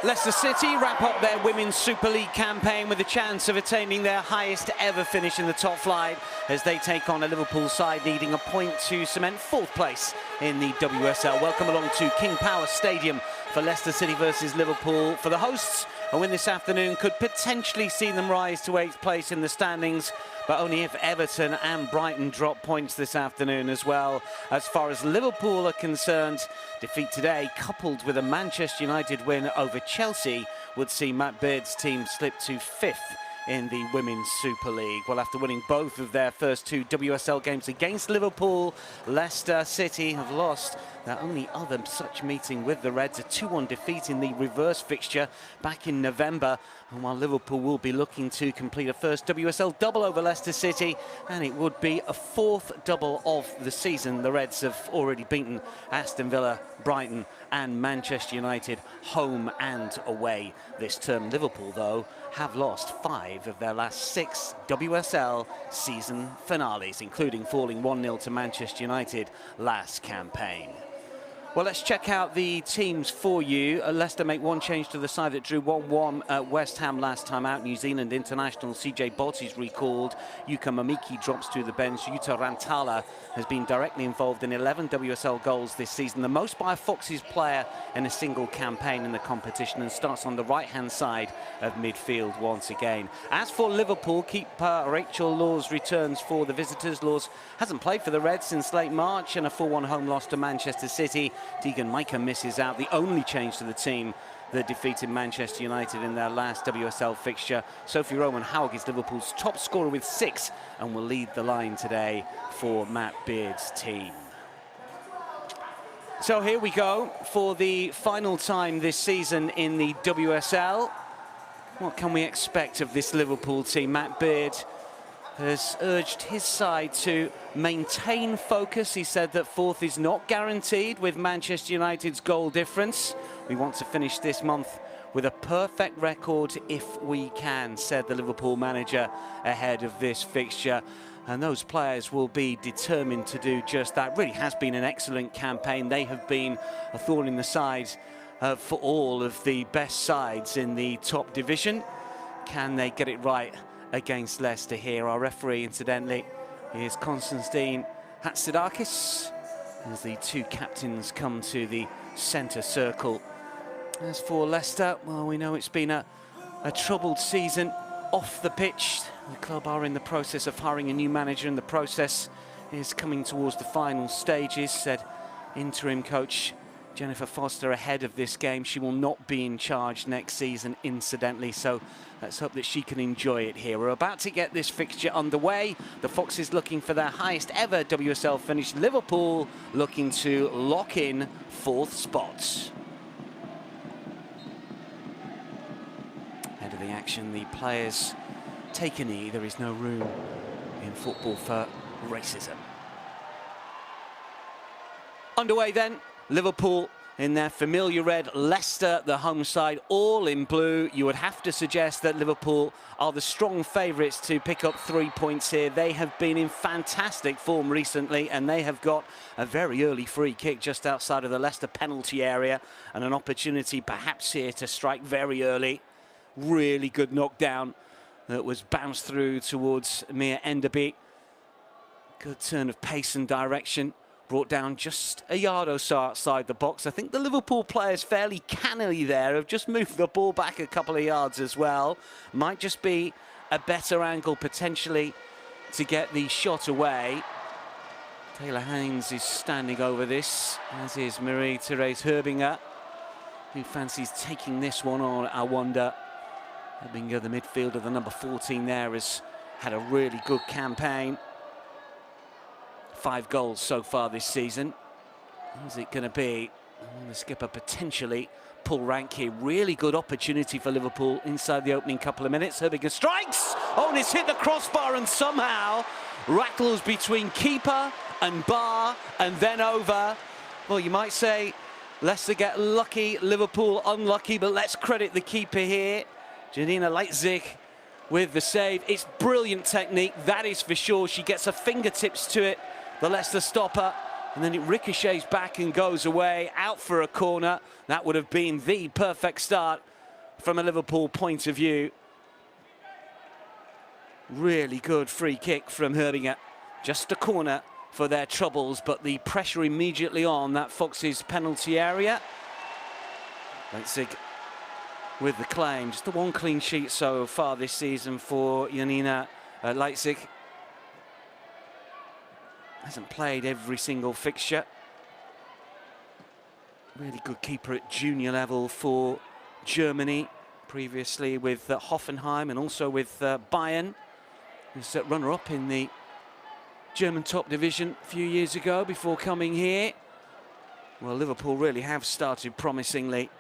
Leicester City wrap up their Women's Super League campaign with a chance of attaining their highest ever finish in the top flight as they take on a Liverpool side needing a point to cement fourth place in the WSL. Welcome along to King Power Stadium for Leicester City versus Liverpool. For the hosts, a win this afternoon could potentially see them rise to 8th place in the standings, but only if Everton and Brighton drop points this afternoon as well. As far as Liverpool are concerned, defeat today, coupled with a Manchester United win over Chelsea, would see Matt Beard's team slip to 5th in the Women's Super League. Well, after winning both of their first two WSL games against Liverpool, Leicester City have lost their only other such meeting with the Reds, a 2-1 defeat in the reverse fixture back in November. And while Liverpool will be looking to complete a first WSL double over Leicester City, and it would be a 4th double of the season, the Reds have already beaten Aston Villa, Brighton and Manchester United home and away this term. Liverpool, though, have lost 5 of their last 6 WSL season finales, including falling 1-0 to Manchester United last campaign. Well, let's check out the teams for you. Leicester make one change to the side that drew 1-1 at West Ham last time out. New Zealand international CJ Bolts is recalled. Yuka Mamiki drops to the bench. Yuta Rantala has been directly involved in 11 WSL goals this season, the most by a Foxes player in a single campaign in the competition, and starts on the right-hand side of midfield once again. As for Liverpool, keeper Rachel Laws returns for the visitors. Laws hasn't played for the Reds since late March, and a 4-1 home loss to Manchester City. Tegan Micah misses out, the only change to the team that defeated Manchester United in their last WSL fixture. Sophie Roman-Haug is Liverpool's top scorer with 6 and will lead the line today for Matt Beard's team. So here we go for the final time this season in the WSL. What can we expect of this Liverpool team? Matt Beard has urged his side to maintain focus. He said that 4th is not guaranteed with Manchester United's goal difference. We want to finish this month with a perfect record if we can, said the Liverpool manager ahead of this fixture. And those players will be determined to do just that. Really has been an excellent campaign. They have been a thorn in the side for all of the best sides in the top division. Can they get it right against Leicester here? Our referee, incidentally, is Konstantin Hatzidakis, as the two captains come to the centre circle. As for Leicester, well, we know it's been a troubled season off the pitch. The club are in the process of hiring a new manager, and the process is coming towards the final stages, said interim coach Jennifer Foster ahead of this game. She will not be in charge next season, incidentally, so let's hope that she can enjoy it here. We're about to get this fixture underway. The Foxes looking for their highest ever WSL finish. Liverpool looking to lock in 4th spots. Ahead of the action, the players take a knee. There is no room in football for racism. Underway then. Liverpool in their familiar red, Leicester, the home side, all in blue. You would have to suggest that Liverpool are the strong favourites to pick up 3 points here. They have been in fantastic form recently, and they have got a very early free kick just outside of the Leicester penalty area, and an opportunity perhaps here to strike very early. Really good knockdown that was bounced through towards Mia Enderby. Good turn of pace and direction. Brought down just a yard or so outside the box. I think the Liverpool players fairly cannily there have just moved the ball back a couple of yards as well. Might just be a better angle potentially to get the shot away. Taylor Haynes is standing over this, as is Marie-Therese Herbinger, who fancies taking this one on, I wonder. Herbinger, the midfielder, the number 14 there, has had a really good campaign. 5 goals so far this season. Who's it going to be? The skipper potentially pull rank here. Really good opportunity for Liverpool inside the opening couple of minutes. Herbinger strikes! Oh, and it's hit the crossbar and somehow rattles between keeper and bar and then over. Well, you might say Leicester get lucky, Liverpool unlucky, but let's credit the keeper here. Janina Leitzig with the save. It's brilliant technique, that is for sure. She gets her fingertips to it, the Leicester stopper, and then it ricochets back and goes away, out for a corner. That would have been the perfect start from a Liverpool point of view. Really good free kick from Herbinger. Just a corner for their troubles, but the pressure immediately on that Foxes penalty area. Leicester with the claim. Just the one clean sheet so far this season for Janina Leicester. Hasn't played every single fixture. Really good keeper at junior level for Germany, previously with Hoffenheim and also with Bayern. Who's runner-up in the German top division a few years ago before coming here. Well, Liverpool really have started promisingly.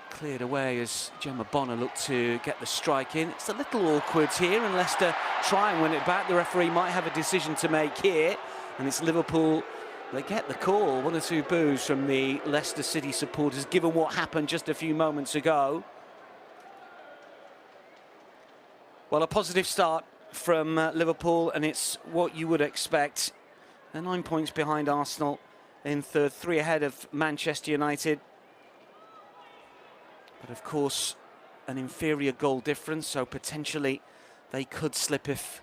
Cleared away as Gemma Bonner looked to get the strike in. It's a little awkward here, and Leicester try and win it back. The referee might have a decision to make here, and it's Liverpool. They get the call. 1 or 2 boos from the Leicester City supporters, given what happened just a few moments ago. Well, a positive start from Liverpool, and it's what you would expect. They're 9 points behind Arsenal in third, 3 ahead of Manchester United. But of course, an inferior goal difference, so potentially they could slip if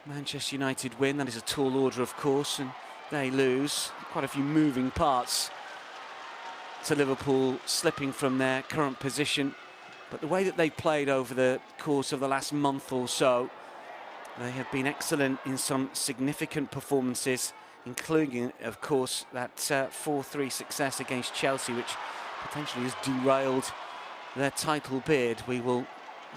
Manchester United win. That is a tall order, of course, and they lose. Quite a few moving parts to Liverpool slipping from their current position. But the way that they've played over the course of the last month or so, they have been excellent in some significant performances, including, of course, that 4-3 success against Chelsea, which potentially has derailed their title bid. We will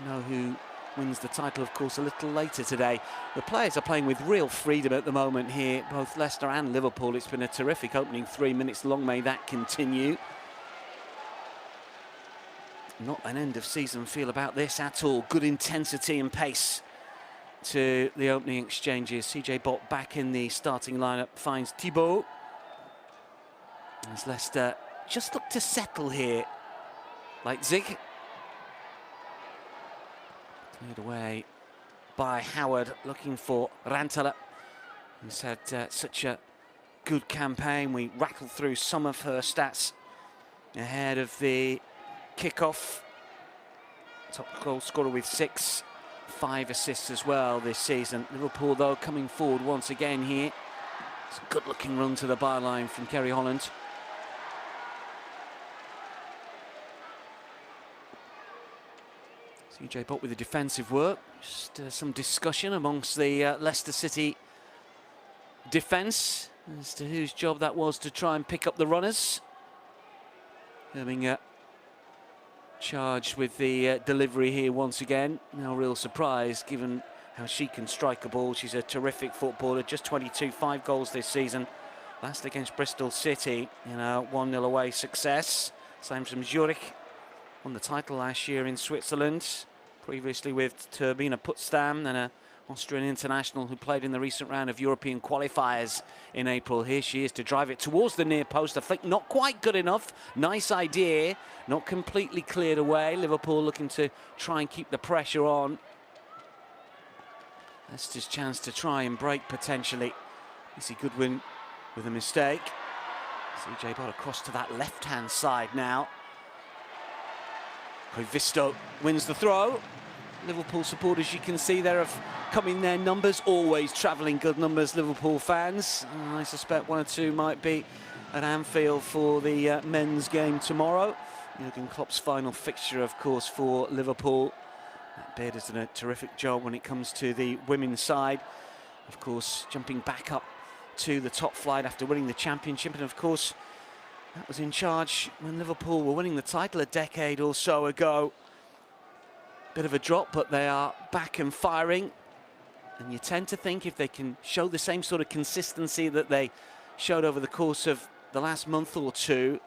know who wins the title, of course, a little later today. The players are playing with real freedom at the moment here, both Leicester and Liverpool. It's been a terrific opening 3 minutes long. May that continue. Not an end of season feel about this at all. Good intensity and pace to the opening exchanges. CJ Bott back in the starting lineup, finds Thibaut. As Leicester just look to settle here. Leipzig. Cleared away by Howard, looking for Rantala, who's had such a good campaign. We rattled through some of her stats ahead of the kickoff. Top goal scorer with 6, 5 assists as well this season. Liverpool, though, coming forward once again here. It's a good-looking run to the byline from Kerry Holland. CJ Bott with the defensive work. Just some discussion amongst the Leicester City defence as to whose job that was to try and pick up the runners. Having charged with the delivery here once again. No real surprise given how she can strike a ball. She's a terrific footballer, just 22, 5 goals this season. Last against Bristol City, 1-0 away success. Same from Zurich. Won the title last year in Switzerland, previously with Turbina Potsdam, and an Austrian international who played in the recent round of European qualifiers in April. Here she is to drive it towards the near post. I think not quite good enough. Nice idea, not completely cleared away. Liverpool looking to try and keep the pressure on. Leicester's chance to try and break potentially. Missy Goodwin with a mistake. CJ Bott across to that left-hand side now. Visto wins the throw. Liverpool supporters, you can see there, have come in their numbers, always travelling good numbers, Liverpool fans. I suspect 1 or 2 might be at Anfield for the men's game tomorrow. Jurgen Klopp's final fixture, of course, for Liverpool. Matt Beard has done a terrific job when it comes to the women's side. Of course, jumping back up to the top flight after winning the championship, and of course, that was in charge when Liverpool were winning the title a decade or so ago. Bit of a drop, but they are back and firing. And you tend to think if they can show the same sort of consistency that they showed over the course of the last month or two,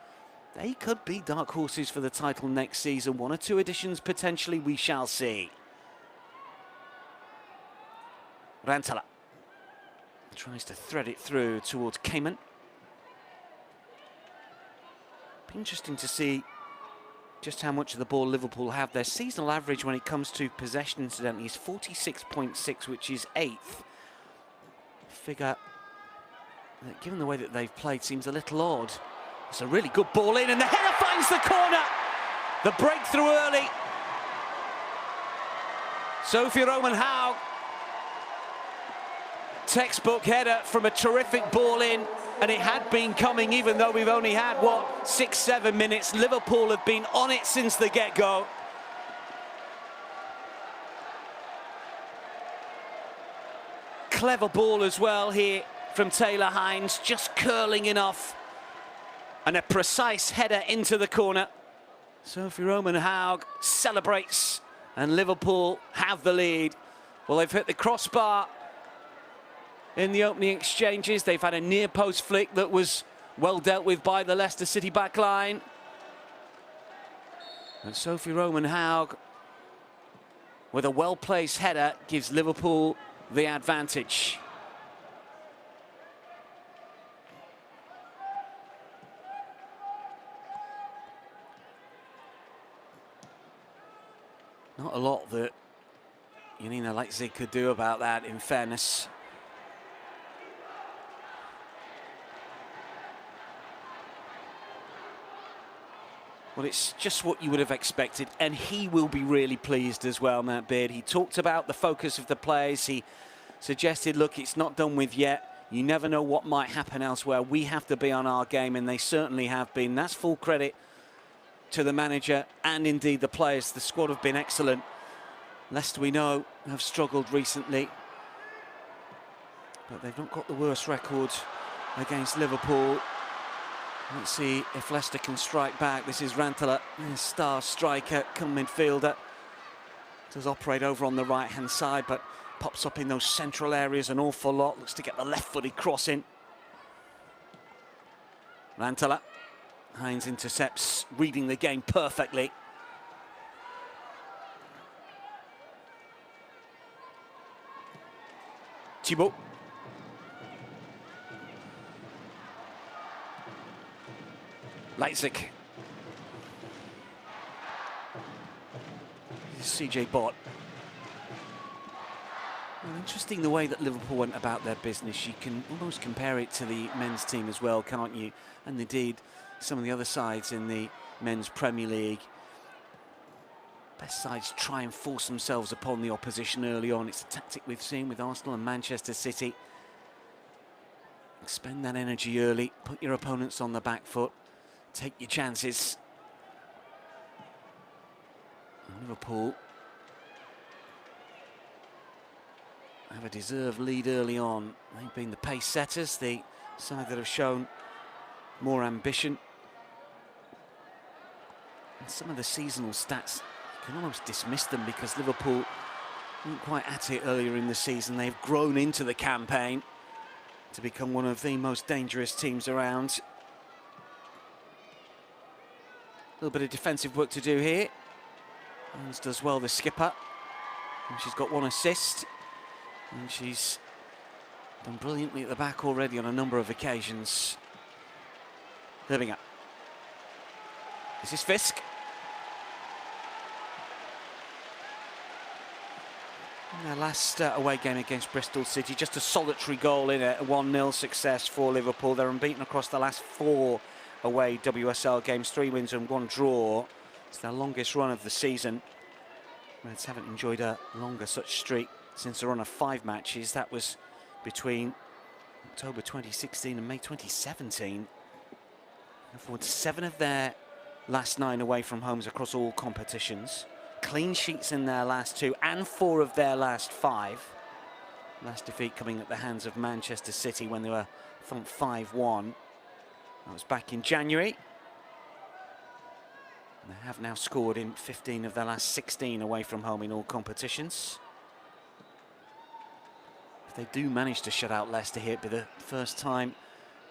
they could be dark horses for the title next season. 1 or 2 editions potentially, we shall see. Rantala tries to thread it through towards Cayman. Interesting to see just how much of the ball Liverpool have. Their seasonal average when it comes to possession, incidentally, is 46.6, which is 8th. Figure that, given the way that they've played, seems a little odd. It's a really good ball in, and the header finds the corner. The breakthrough early. Sophie Roman-Haug. Textbook header from a terrific ball in, and it had been coming even though we've only had, what, 6-7 minutes. Liverpool have been on it since the get-go. Clever ball as well here from Taylor Hines, just curling enough. And a precise header into the corner. Sophie Roman-Haug celebrates, and Liverpool have the lead. Well, they've hit the crossbar in the opening exchanges. They've had a near post flick that was well dealt with by the Leicester City back line. And Sophie Roman-Haug, with a well-placed header, gives Liverpool the advantage. Not a lot that Janina Leicester could do about that, in fairness. Well, it's just what you would have expected, and he will be really pleased as well, Matt Beard. He talked about the focus of the players. He suggested, look, it's not done with yet. You never know what might happen elsewhere. We have to be on our game, and they certainly have been. That's full credit to the manager and indeed the players. The squad have been excellent. Leicester, we know, have struggled recently, but they've not got the worst record against Liverpool. Let's see if Leicester can strike back. This is Rantala, star striker, come midfielder. Does operate over on the right-hand side, but pops up in those central areas an awful lot. Looks to get the left-footed cross in. Rantala. Hines intercepts, reading the game perfectly. Thibaut. Leipzig. CJ Bott. Well, interesting the way that Liverpool went about their business. You can almost compare it to the men's team as well, can't you? And indeed, some of the other sides in the men's Premier League. Best sides try and force themselves upon the opposition early on. It's a tactic we've seen with Arsenal and Manchester City. Expend that energy early, put your opponents on the back foot, take your chances. And Liverpool have a deserved lead early on. They've been the pace setters, the side that have shown more ambition. And some of the seasonal stats, you can almost dismiss them because Liverpool weren't quite at it earlier in the season. They've grown into the campaign to become one of the most dangerous teams around. A little bit of defensive work to do here. Hines does well, the skipper. And she's got one assist. And she's done brilliantly at the back already on a number of occasions. Living up. This is Fisk. In their last away game against Bristol City, just a solitary goal in it, a 1-0 success for Liverpool. They're unbeaten across the last 4 away WSL games, 3 wins and 1 draw. It's their longest run of the season. Reds haven't enjoyed a longer such streak since a run of 5 matches. That was between October 2016 and May 2017. They've won 7 of their last 9 away from homes across all competitions. Clean sheets in their last 2 and 4 of their last 5. Last defeat coming at the hands of Manchester City when they were thumped 5-1. That was back in January. And they have now scored in 15 of their last 16 away from home in all competitions. If they do manage to shut out Leicester here, it'd be the first time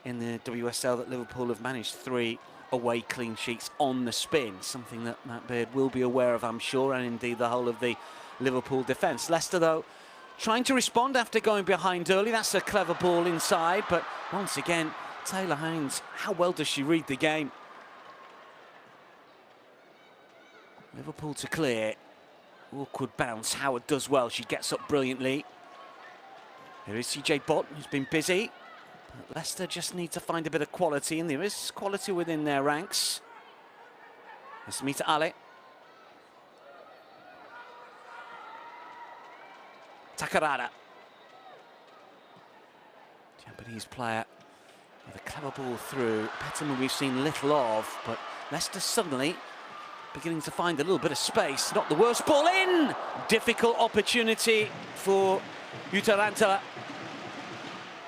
in the WSL that Liverpool have managed 3 away clean sheets on the spin, something that Matt Beard will be aware of, I'm sure, and indeed the whole of the Liverpool defence. Leicester, though, trying to respond after going behind early. That's a clever ball inside, but once again, Taylor Hines, how well does she read the game? Liverpool to clear. Awkward bounce. Howard does well. She gets up brilliantly. Here is CJ Bott, who's been busy. But Leicester just need to find a bit of quality, and there is quality within their ranks. Asmita Ali. Takarada. Japanese player with a clever ball through. Petterman we've seen little of, but Leicester suddenly beginning to find a little bit of space. Not the worst ball in! Difficult opportunity for Jutta Rantala.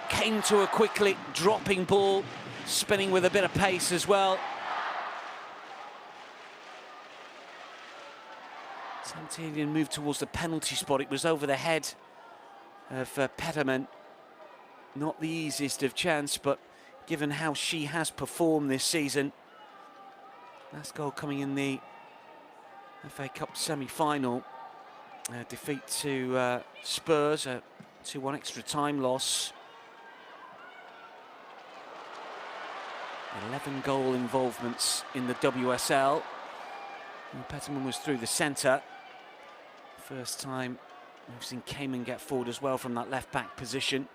Came to her quickly, dropping ball, spinning with a bit of pace as well. Santelian moved towards the penalty spot. It was over the head of Petterman. Not the easiest of chance, but given how she has performed this season. Last goal coming in the FA Cup semi-final. Defeat to Spurs, a 2-1 extra time loss. 11 goal involvements in the WSL. And Petterman was through the centre. First time we've seen Cayman get forward as well from that left-back position.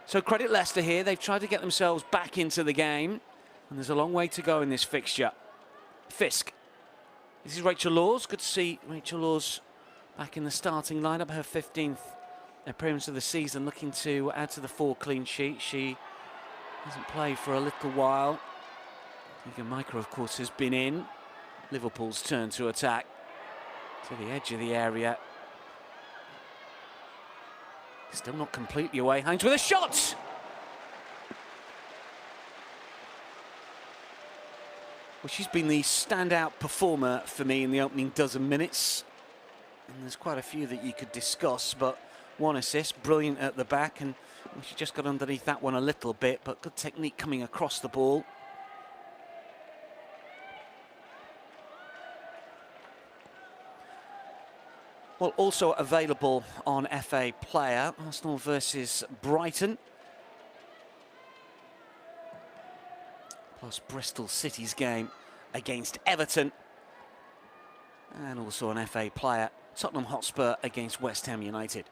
So credit Leicester here. They've tried to get themselves back into the game. And there's a long way to go in this fixture. Fisk. This is Rachel Laws. Good to see Rachel Laws back in the starting lineup. Her 15th appearance of the season, looking to add to the 4 clean sheet. She hasn't played for a little while. Egan Micro, of course, has been in. Liverpool's turn to attack. To the edge of the area. Still not completely away. Hines with a shot! Well, she's been the standout performer for me in the opening dozen minutes. And there's quite a few that you could discuss, but 1 assist, brilliant at the back, and she just got underneath that one a little bit, but good technique coming across the ball. Well, also available on FA Player, Arsenal versus Brighton. Plus Bristol City's game against Everton. And also an FA Player, Tottenham Hotspur against West Ham United.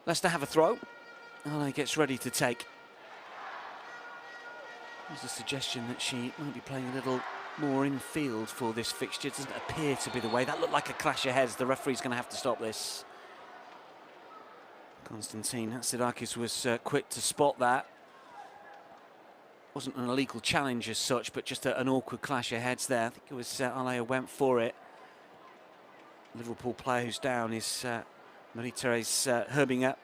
Leicester have a throw. Ale gets ready to take. There's a suggestion that she might be playing a little more in field for this fixture. It doesn't appear to be the way. That looked like a clash of heads. The referee's going to have to stop this. Konstantin Hatzidakis was quick to spot that. Wasn't an illegal challenge as such, but just an awkward clash of heads there. I think it was Ale who went for it. Liverpool player who's down is Marie-Therese Herbinger.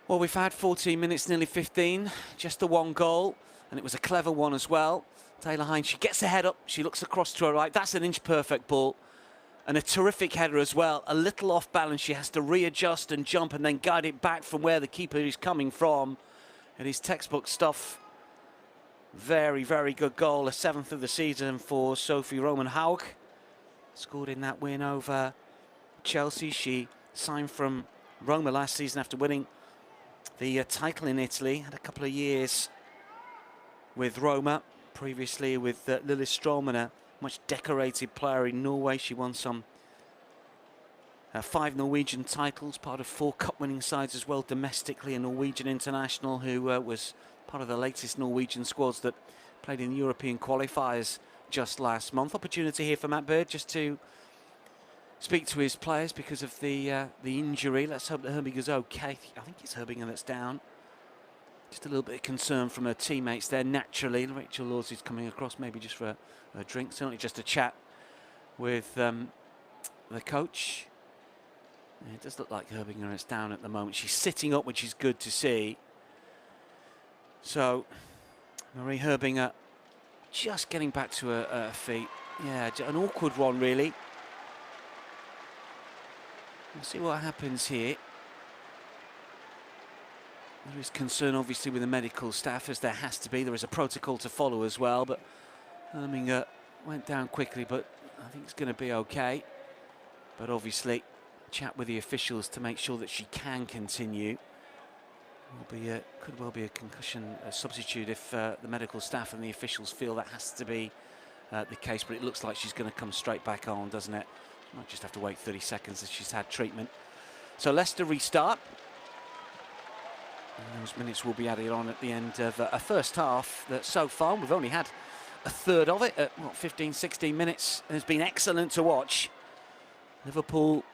Well, we've had 14 minutes, nearly 15, just the 1 goal, and it was a clever one as well. Taylor Hines, she gets the head up, she looks across to her right, that's an inch-perfect ball, and a terrific header as well. A little off balance, she has to readjust and jump and then guide it back from where the keeper is coming from. It is textbook stuff. Very, very good goal, a 7th of the season for Sophie Roman-Haug. Scored in that win over Chelsea. She signed from Roma last season after winning the title in Italy. Had a couple of years with Roma, previously with Lillestrøm, and a much decorated player in Norway. She won some 5 Norwegian titles, part of 4 cup-winning sides as well domestically. A Norwegian international who was part of the latest Norwegian squads that played in the European qualifiers just last month. Opportunity here for Matt Bird just to speak to his players because of the injury. Let's hope that Herbinger's okay. I think it's Herbinger that's down. Just a little bit of concern from her teammates there, naturally. Rachel Laws is coming across maybe just for a drink, certainly just a chat with the coach. Yeah, it does look like Herbinger is down at the moment. She's sitting up, which is good to see. So, Marie Herbinger just getting back to her feet. Yeah, an awkward one, really. We'll see what happens here. There is concern, obviously, with the medical staff, as there has to be. There is a protocol to follow as well, but Herbinger went down quickly, but I think it's going to be okay. But obviously, chat with the officials to make sure that she can continue. Could well be a concussion substitute if the medical staff and the officials feel that has to be the case, but it looks like she's going to come straight back on, doesn't it? Might just have to wait 30 seconds as she's had treatment. So Leicester restart. And those minutes will be added on at the end of a first half that so far we've only had a third of it at, what, 15, 16 minutes. It's been excellent to watch. Liverpool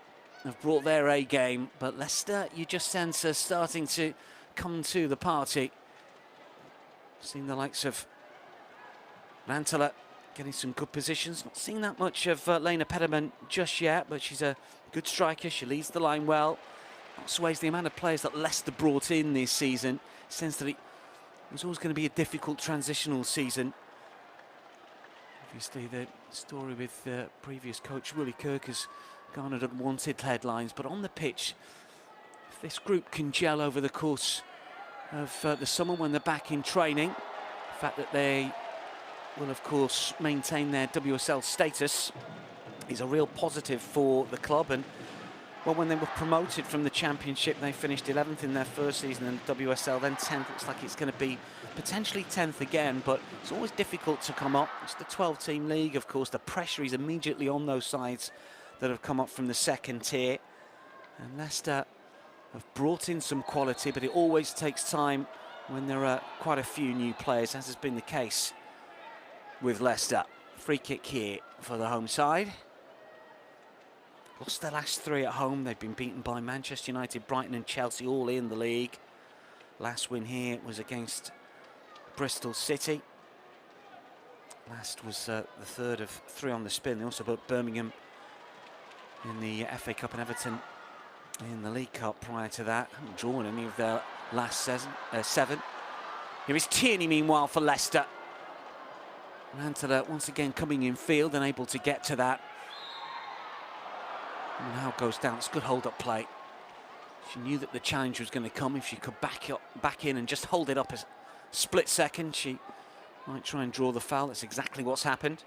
have brought their A game, but Leicester, you just sense, are starting to come to the party. Seeing the likes of Mantala getting some good positions. Not seeing that much of Lena Pederman just yet, but she's a good striker. She leads the line well. That sways the amount of players that Leicester brought in this season. Sense that it was always going to be a difficult transitional season. Obviously, the story with previous coach Willie Kirk has garnered unwanted headlines, but on the pitch, if this group can gel over the course of the summer when they're back in training, the fact that they will, of course, maintain their WSL status is a real positive for the club. And well, when they were promoted from the Championship, they finished 11th in their first season in WSL, then 10th. Looks like it's going to be potentially 10th again, but it's always difficult to come up. It's the 12-team league, of course. The pressure is immediately on those sides that have come up from the second tier. And Leicester have brought in some quality, but it always takes time when there are quite a few new players, as has been the case with Leicester. Free kick here for the home side. Lost their last three at home. They've been beaten by Manchester United, Brighton and Chelsea, all in the league. Last win here was against Bristol City. Last was the third of three on the spin. They also beat Birmingham in the FA Cup and Everton in the League Cup prior to that. Haven't drawn any of their last seven. Here is Tierney, meanwhile, for Leicester. Mantala once again coming in field and able to get to that. And now it goes down. It's good hold-up play. She knew that the challenge was going to come. If she could back in and just hold it up a split second, she might try and draw the foul. That's exactly what's happened.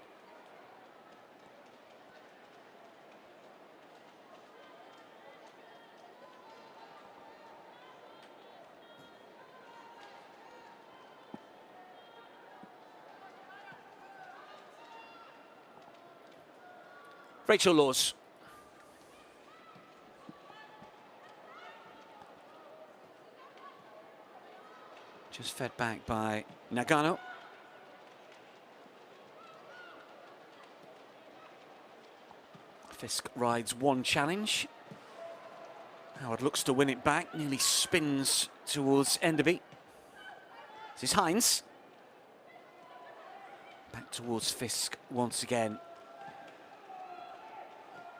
Rachel Laws. Just fed back by Nagano. Fisk rides one challenge. Howard looks to win it back, nearly spins towards Enderby. This is Hines. Back towards Fisk once again.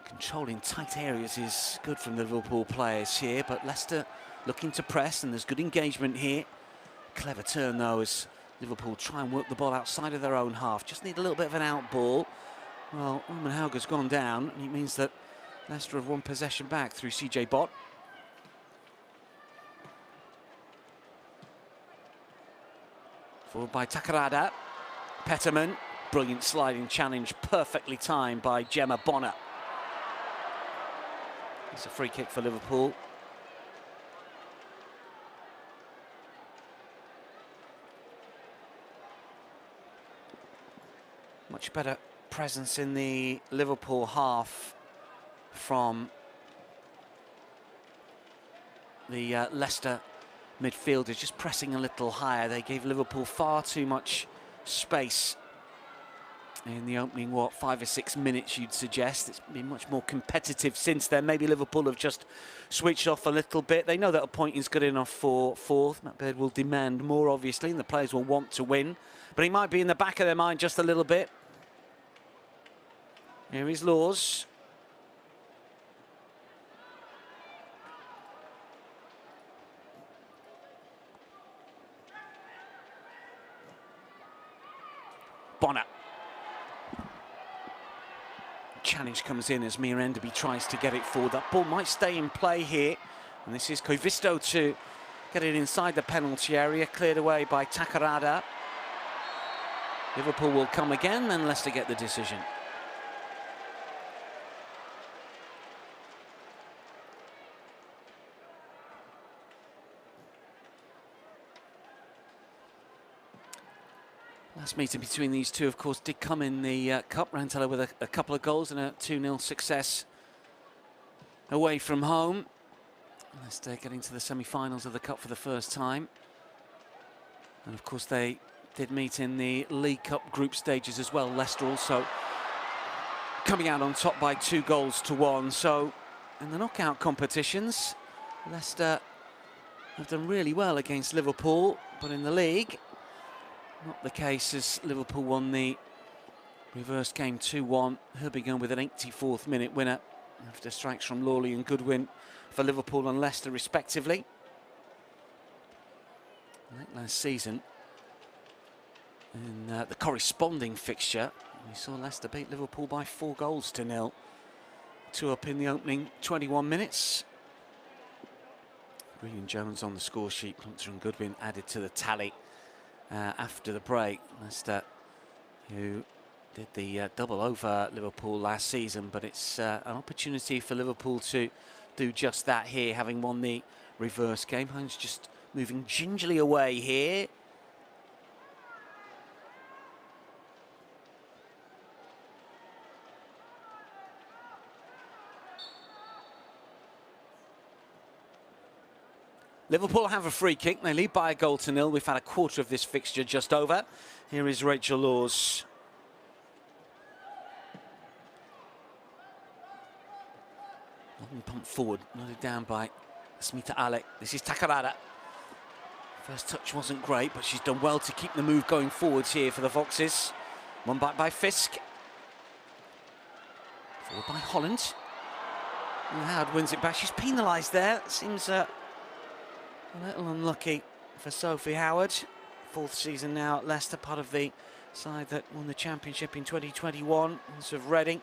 Controlling tight areas is good from the Liverpool players here, but Leicester looking to press, and there's good engagement here. Clever turn, though, as Liverpool try and work the ball outside of their own half. Just need a little bit of an out ball. Well, Hauger's gone down, and it means that Leicester have won possession back through CJ Bott. Forward by Takarada. Petterman, brilliant sliding challenge, perfectly timed by Gemma Bonner. It's a free kick for Liverpool. Much better presence in the Liverpool half from the Leicester midfielders, just pressing a little higher. They gave Liverpool far too much space in the opening, 5 or 6 minutes, you'd suggest. It's been much more competitive since then. Maybe Liverpool have just switched off a little bit. They know that a point is good enough for fourth. Matt Baird will demand more, obviously, and the players will want to win. But he might be in the back of their mind just a little bit. Here is Laws. Bonner. Challenge comes in as Mia Enderby tries to get it forward. That ball might stay in play here. And this is Koivisto to get it inside the penalty area. Cleared away by Takarada. Liverpool will come again, then Leicester get the decision. Last meeting between these two, of course, did come in the Cup. Rantala with a couple of goals and a 2-0 success away from home. Leicester getting to the semi-finals of the Cup for the first time. And of course they did meet in the League Cup group stages as well. Leicester also coming out on top by 2-1. So in the knockout competitions, Leicester have done really well against Liverpool, but in the league, not the case, as Liverpool won the reverse game 2-1. Herbingham with an 84th minute winner after strikes from Lawley and Goodwin for Liverpool and Leicester respectively. Late last season, in the corresponding fixture, we saw Leicester beat Liverpool by 4-0. 2 up in the opening 21 minutes. Green and Jones on the score sheet. Plumter and Goodwin added to the tally after the break. Leicester, who did the double over Liverpool last season, but it's an opportunity for Liverpool to do just that here, having won the reverse game. Hines just moving gingerly away here. Liverpool have a free kick. They lead by 1-0. We've had a quarter of this fixture just over. Here is Rachel Laws. Long pump forward, nodded down by Smita Alec. This is Takarada. First touch wasn't great, but she's done well to keep the move going forwards here for the Foxes. One back by Fisk. Forward by Holland. And Howard wins it back. She's penalised there. Seems a little unlucky for Sophie Howard. 4th season now at Leicester, part of the side that won the championship in 2021. Of Reading.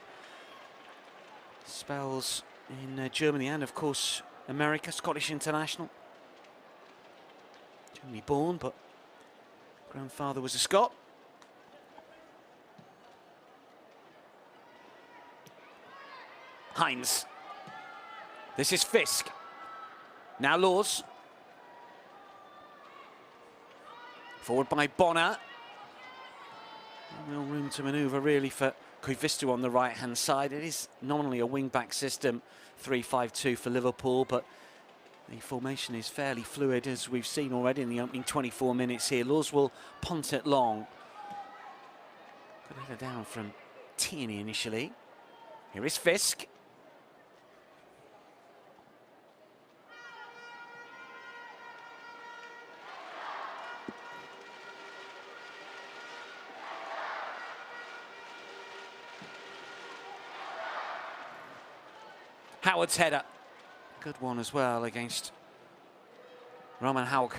Spells in Germany and, of course, America. Scottish international. Germany born, but grandfather was a Scot. Hines. This is Fisk. Now Laws. Forward by Bonner. No room to manoeuvre really for Koivisto on the right-hand side. It is nominally a wing-back system, 3-5-2 for Liverpool, but the formation is fairly fluid, as we've seen already in the opening 24 minutes here. Laws will punt it long. Got header down from Tierney initially. Here is Fisk. Howard's header. Good one as well against Roman Haug.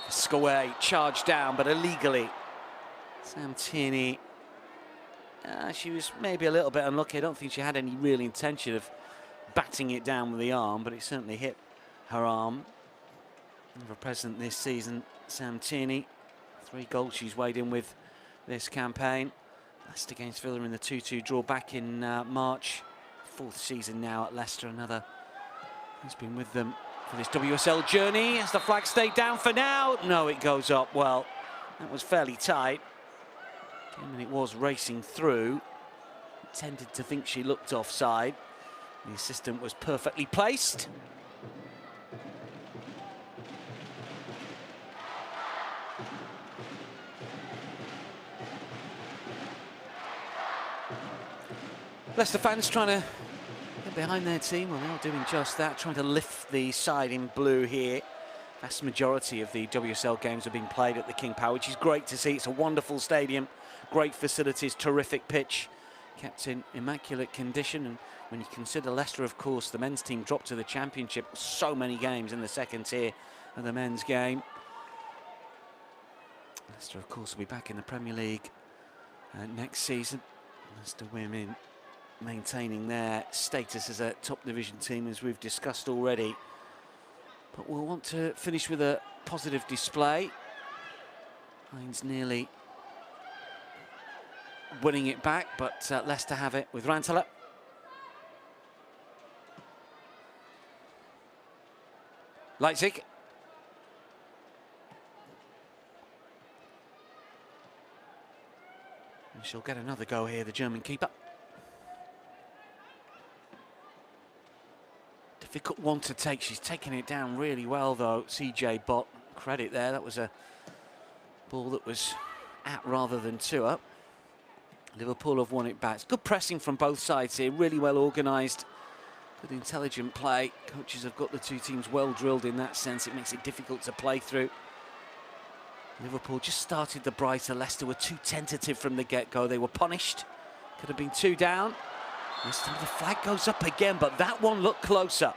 Fisk away, charged down, but illegally. Sam Tierney, she was maybe a little bit unlucky. I don't think she had any real intention of batting it down with the arm, but it certainly hit her arm. Never present this season, Sam Tierney. 3 goals she's weighed in with this campaign. Leicester against Villa in the 2-2 draw back in March. 4th season now at Leicester. Another who's been with them for this WSL journey. Has the flag stayed down for now? No, it goes up. Well, that was fairly tight. And it was racing through. Tended to think she looked offside. The assistant was perfectly placed. Leicester fans trying to get behind their team. Well, they're doing just that, trying to lift the side in blue here. Vast majority of the WSL games have been played at the King Power, which is great to see. It's a wonderful stadium, great facilities, terrific pitch, kept in immaculate condition. And when you consider Leicester, of course, the men's team dropped to the championship, so many games in the 2nd tier of the men's game. Leicester, of course, will be back in the Premier League next season. Leicester women maintaining their status as a top division team, as we've discussed already. But we'll want to finish with a positive display. Hines nearly winning it back, but Leicester have it with Rantala. Leipzig. And she'll get another go here, the German keeper. Difficult one to take. She's taking it down really well, though. CJ Bott, credit there. That was a ball that was at rather than to her. Liverpool have won it back. It's good pressing from both sides here. Really well organised. Good intelligent play. Coaches have got the two teams well drilled in that sense. It makes it difficult to play through. Liverpool just started the brighter. Leicester were too tentative from the get-go. They were punished. Could have been 2 down. This time the flag goes up again, but that one looked closer.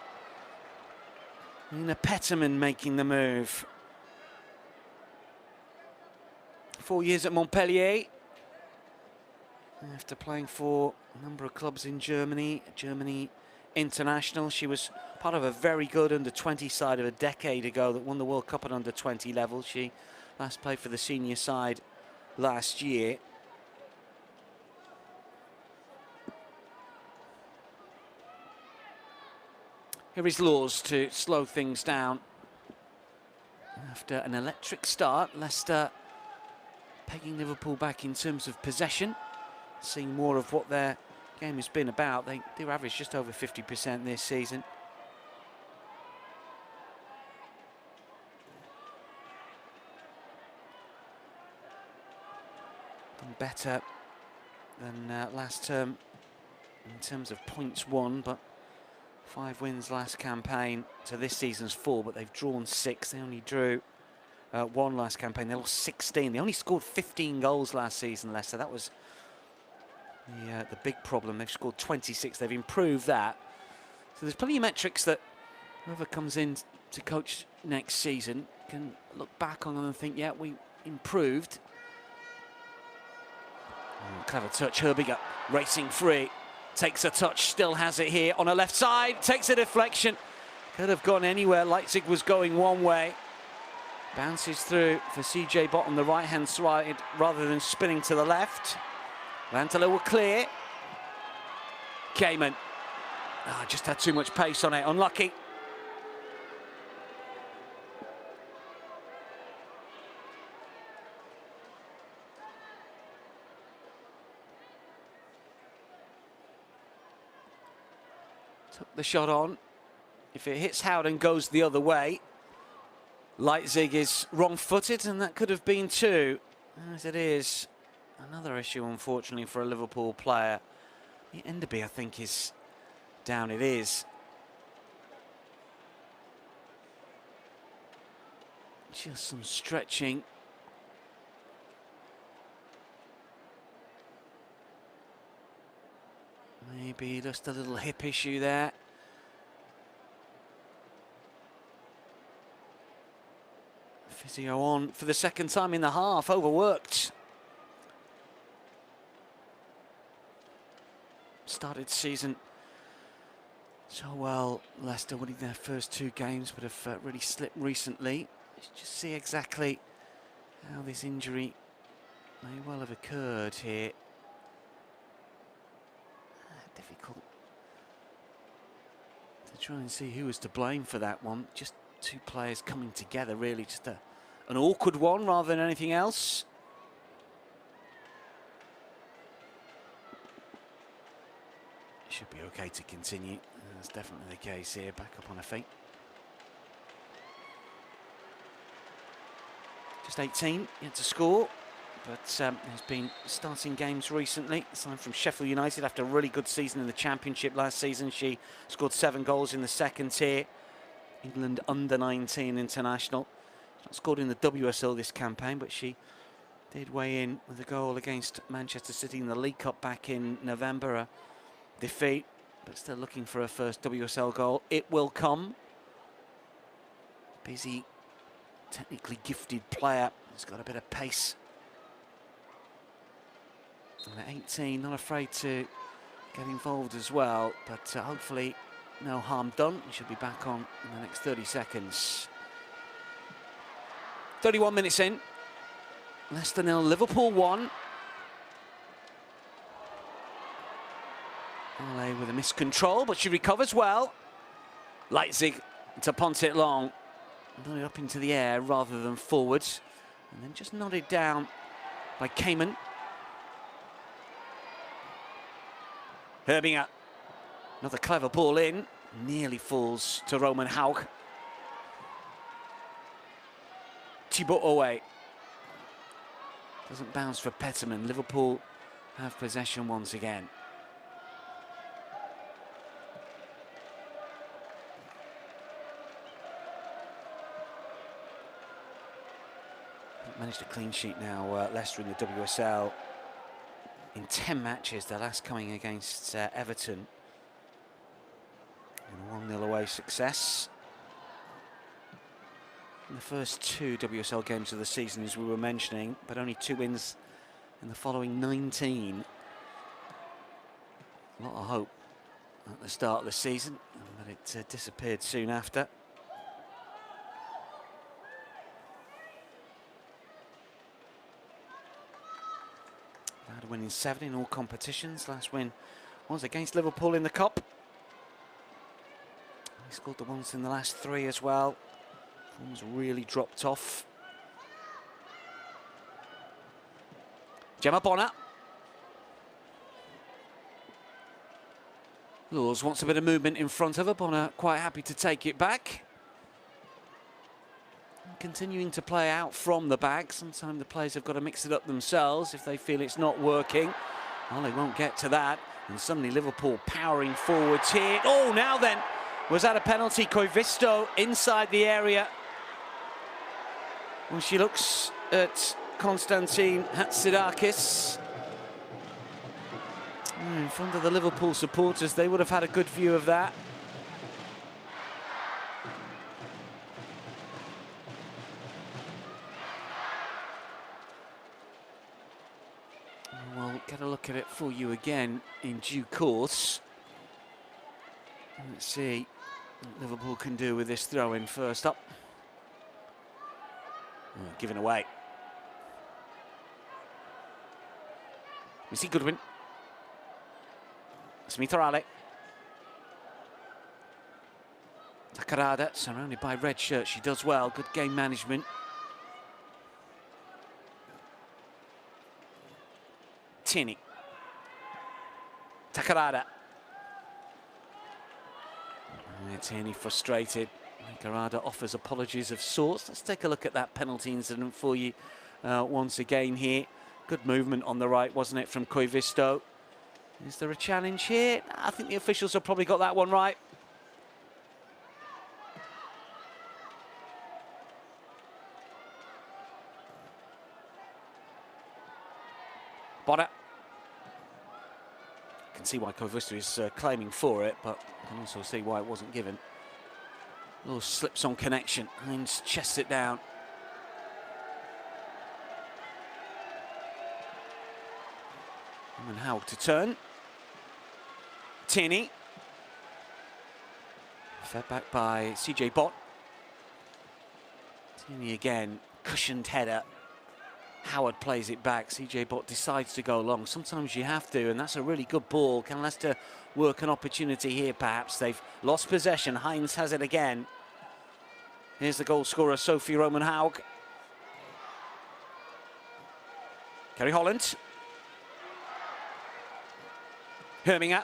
Nina Petterman making the move. 4 years at Montpellier. After playing for a number of clubs in Germany international. She was part of a very good under-20 side of a decade ago that won the World Cup at under-20 level. She last played for the senior side last year. Here is Laws to slow things down. After an electric start, Leicester pegging Liverpool back in terms of possession, seeing more of what their game has been about. They do average just over 50% this season. Done better than last term in terms of points won, but 5 wins last campaign, so this season's 4, but they've drawn 6. They only drew 1 last campaign. They lost 16. They only scored 15 goals last season, Leicester. That was the big problem. They've scored 26. They've improved that. So there's plenty of metrics that whoever comes in to coach next season can look back on them and think, yeah, we improved. Clever touch. Herbiger racing free. Takes a touch, still has it here on her left side, takes a deflection. Could have gone anywhere. Leipzig was going one way. Bounces through for CJ Bott on the right-hand side rather than spinning to the left. Lantala were clear. Cayman. Just had too much pace on it, unlucky. Took the shot on. If it hits Howden, goes the other way. Leipzig is wrong-footed, and that could have been 2. As it is, another issue, unfortunately, for a Liverpool player. Enderby, I think, is down. It is. Just some stretching. Maybe just a little hip issue there. Physio on for the second time in the half, overworked. Started season so well, Leicester winning their first 2 games, but have really slipped recently. Let's just see exactly how this injury may well have occurred here. Difficult to try and see who was to blame for that one. Just 2 players coming together, really. Just an awkward one rather than anything else. Should be okay to continue. That's definitely the case here. Back up on her feet. Just 18 yet to score. But he's been starting games recently. Signed from Sheffield United after a really good season in the Championship last season. She scored 7 goals in the 2nd tier. England under-19 international. She's not scored in the WSL this campaign, but she did weigh in with a goal against Manchester City in the League Cup back in November. A defeat, but still looking for her first WSL goal. It will come. Busy, technically gifted player. He's got a bit of pace. And at 18, not afraid to get involved as well, but hopefully no harm done. We should be back on in the next 30 seconds. 31 minutes in. Leicester 0, Liverpool 1. Ale with a miscontrol, but she recovers well. Leipzig to punt it long. Nodded up into the air rather than forwards. And then just nodded down by Cayman. Herbinger. Another clever ball in. Nearly falls to Roman Haug. Thibaut Owe. Doesn't bounce for Petterman. Liverpool have possession once again. Managed a clean sheet now, Leicester in the WSL. In 10 matches, the last coming against Everton. And a 1-0 away success. In the first 2 WSL games of the season, as we were mentioning, but only 2 wins in the following 19. A lot of hope at the start of the season, but it disappeared soon after. Had a win in 7 in all competitions. Last win was against Liverpool in the Cup. He scored the ones in the last 3 as well. Form's really dropped off. Gemma Bonner. Laws wants a bit of movement in front of her. Bonner quite happy to take it back. Continuing to play out from the back. Sometimes the players have got to mix it up themselves if they feel it's not working. Well, they won't get to that. And suddenly Liverpool powering forwards here. Oh, now then, was that a penalty? Koivisto inside the area. When she looks at Konstantin Hatzidakis. In front of the Liverpool supporters, they would have had a good view of that. We'll get a look at it for you again in due course. Let's see what Liverpool can do with this throw-in first up. Given away. Missy Goodwin. Smith-Orale. Takarada, surrounded by red shirts. She does well. Good game management. Tierney. Takarada. Tierney frustrated. Takarada offers apologies of sorts. Let's take a look at that penalty incident for you once again here. Good movement on the right, wasn't it, from Koivisto? Is there a challenge here? I think the officials have probably got that one right. Bonner. You can see why Koivisto is claiming for it, but you can also see why it wasn't given. Little slips on connection. Hines chests it down. And Haug to turn. Tierney. Fed back by CJ Bott. Tierney again. Cushioned header. Howard plays it back. CJ Bott decides to go long. Sometimes you have to, and that's a really good ball. Can Leicester work an opportunity here, perhaps? They've lost possession. Hines has it again. Here's the goal scorer, Sophie Roman Haug. Kerry Holland. Herminger.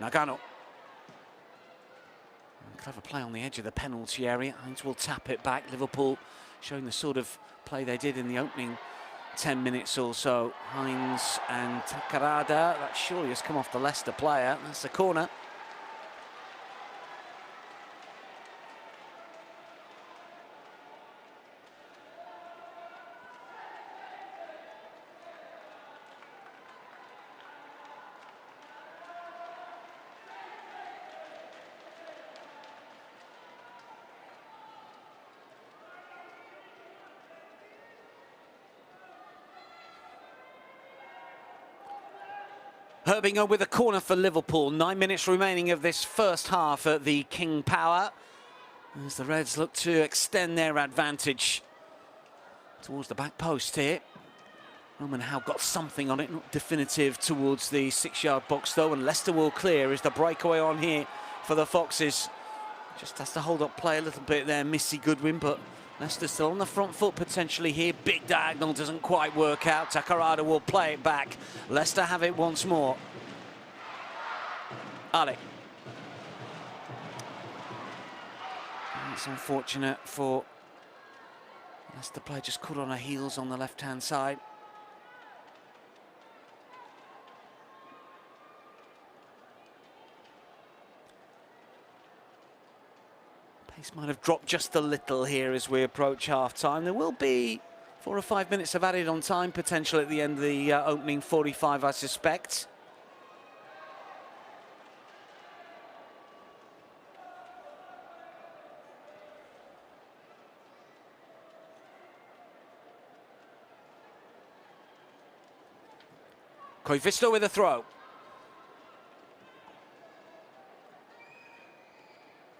Nagano. Clever play on the edge of the penalty area. Hines will tap it back. Liverpool showing the sort of play they did in the opening 10 minutes or so. Hines and Takarada. That surely has come off the Leicester player. That's a corner. Herbinger with a corner for Liverpool. 9 minutes remaining of this first half at the King Power, as the Reds look to extend their advantage towards the back post here. Roman Haug got something on it, not definitive, towards the 6-yard box though, and Leicester will clear. Is the breakaway on here for the Foxes? Just has to hold up play a little bit there, Missy Goodwin, but Leicester still on the front foot potentially here. Big diagonal doesn't quite work out. Takarada will play it back. Leicester have it once more. Ali. It's unfortunate for Leicester player, just caught on her heels on the left-hand side. Pace might have dropped just a little here as we approach half-time. There will be 4 or 5 minutes of added on time potential at the end of the opening 45, I suspect. Koivisto with a throw.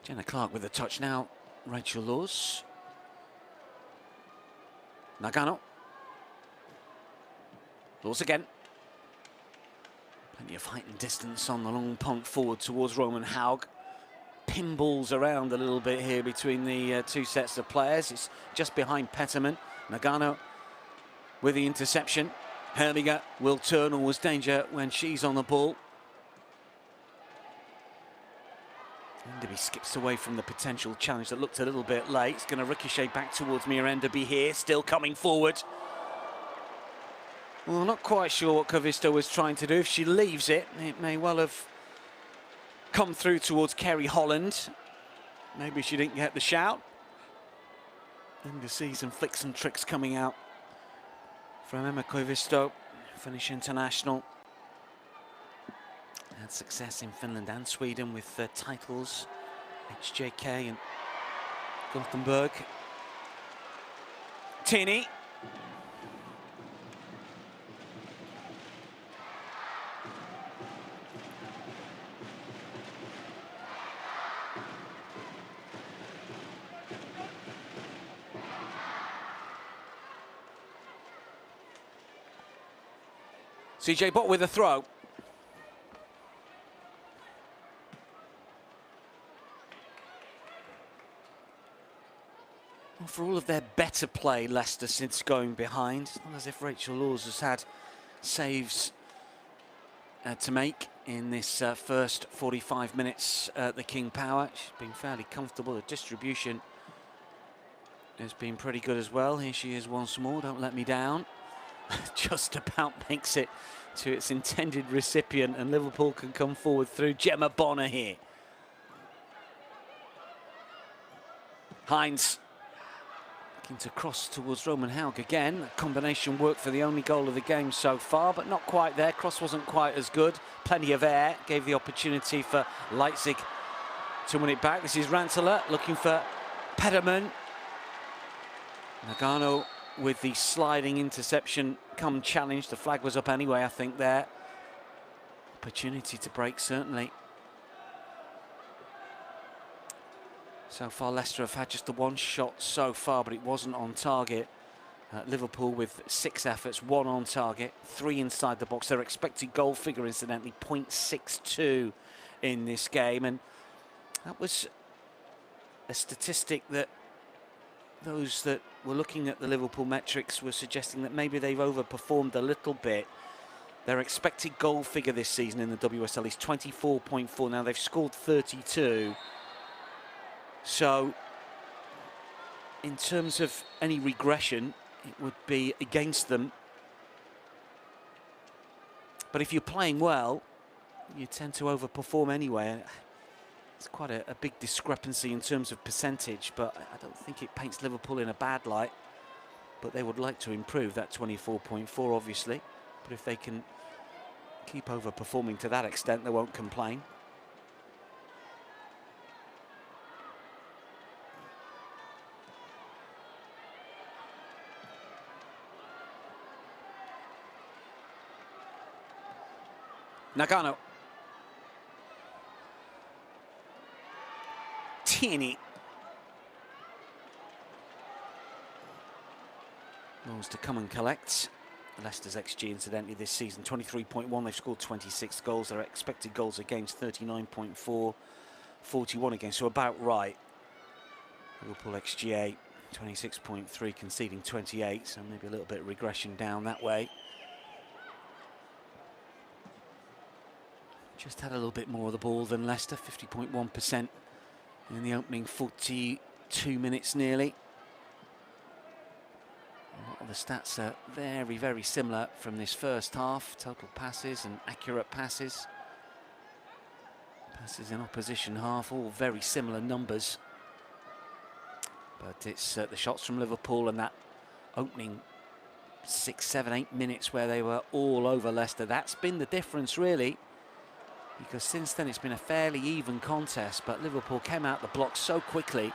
Jenna Clark with a touch now. Rachel Laws. Nagano. Laws again. Plenty of height and distance on the long punt forward towards Roman Haug. Pinballs around a little bit here between the two sets of players. It's just behind Petterman. Nagano with the interception. Herliger will turn, always danger when she's on the ball. Enderby skips away from the potential challenge that looked a little bit late. It's going to ricochet back towards Mia Enderby here, still coming forward. Well, not quite sure what Koivisto was trying to do. If she leaves it, it may well have come through towards Kerry Holland. Maybe she didn't get the shout. End of season flicks and tricks coming out from Emma Koivisto, Finnish international. Had success in Finland and Sweden with titles, HJK and Gothenburg. Tierney. CJ Bott with a throw. Well, for all of their better play, Leicester, since going behind, it's not as if Rachel Laws has had saves to make in this first 45 minutes at the King Power. She's been fairly comfortable. The distribution has been pretty good as well. Here she is once more. Don't let me down. Just about makes it to its intended recipient, and Liverpool can come forward through. Gemma Bonner here. Hines looking to cross towards Roman Haug again. A combination work for the only goal of the game so far, but not quite there. Cross wasn't quite as good. Plenty of air. Gave the opportunity for Leipzig to win it back. This is Rantala looking for Pederman. Nagano with the sliding interception come challenge. The flag was up anyway, I think, there. Opportunity to break, certainly. So far, Leicester have had just the one shot so far, but it wasn't on target. Liverpool with 6 efforts, 1 on target, 3 inside the box. Their expected goal figure, incidentally, 0.62 in this game. And that was a statistic that those that were looking at the Liverpool metrics were suggesting that maybe they've overperformed a little bit. Their expected goal figure this season in the WSL is 24.4. Now they've scored 32. So in terms of any regression, it would be against them. But if you're playing well, you tend to overperform anyway. It's quite a big discrepancy in terms of percentage, but I don't think it paints Liverpool in a bad light. But they would like to improve that 24.4, obviously. But if they can keep overperforming to that extent, they won't complain. Nagano. Tierney. Laws to come and collect. Leicester's XG, incidentally, this season 23.1. They've scored 26 goals. Their expected goals against 39.4, 41 against. So about right. Liverpool XGA 26.3, conceding 28, so maybe a little bit of regression down that way. Just had a little bit more of the ball than Leicester, 50.1% in the opening 42 minutes nearly. A lot of the stats are very, very similar from this first half. Total passes and accurate passes. Passes in opposition half, all very similar numbers. But it's the shots from Liverpool and that opening 6, 7, 8 minutes where they were all over Leicester. That's been the difference, really. Because since then it's been a fairly even contest, but Liverpool came out the block so quickly.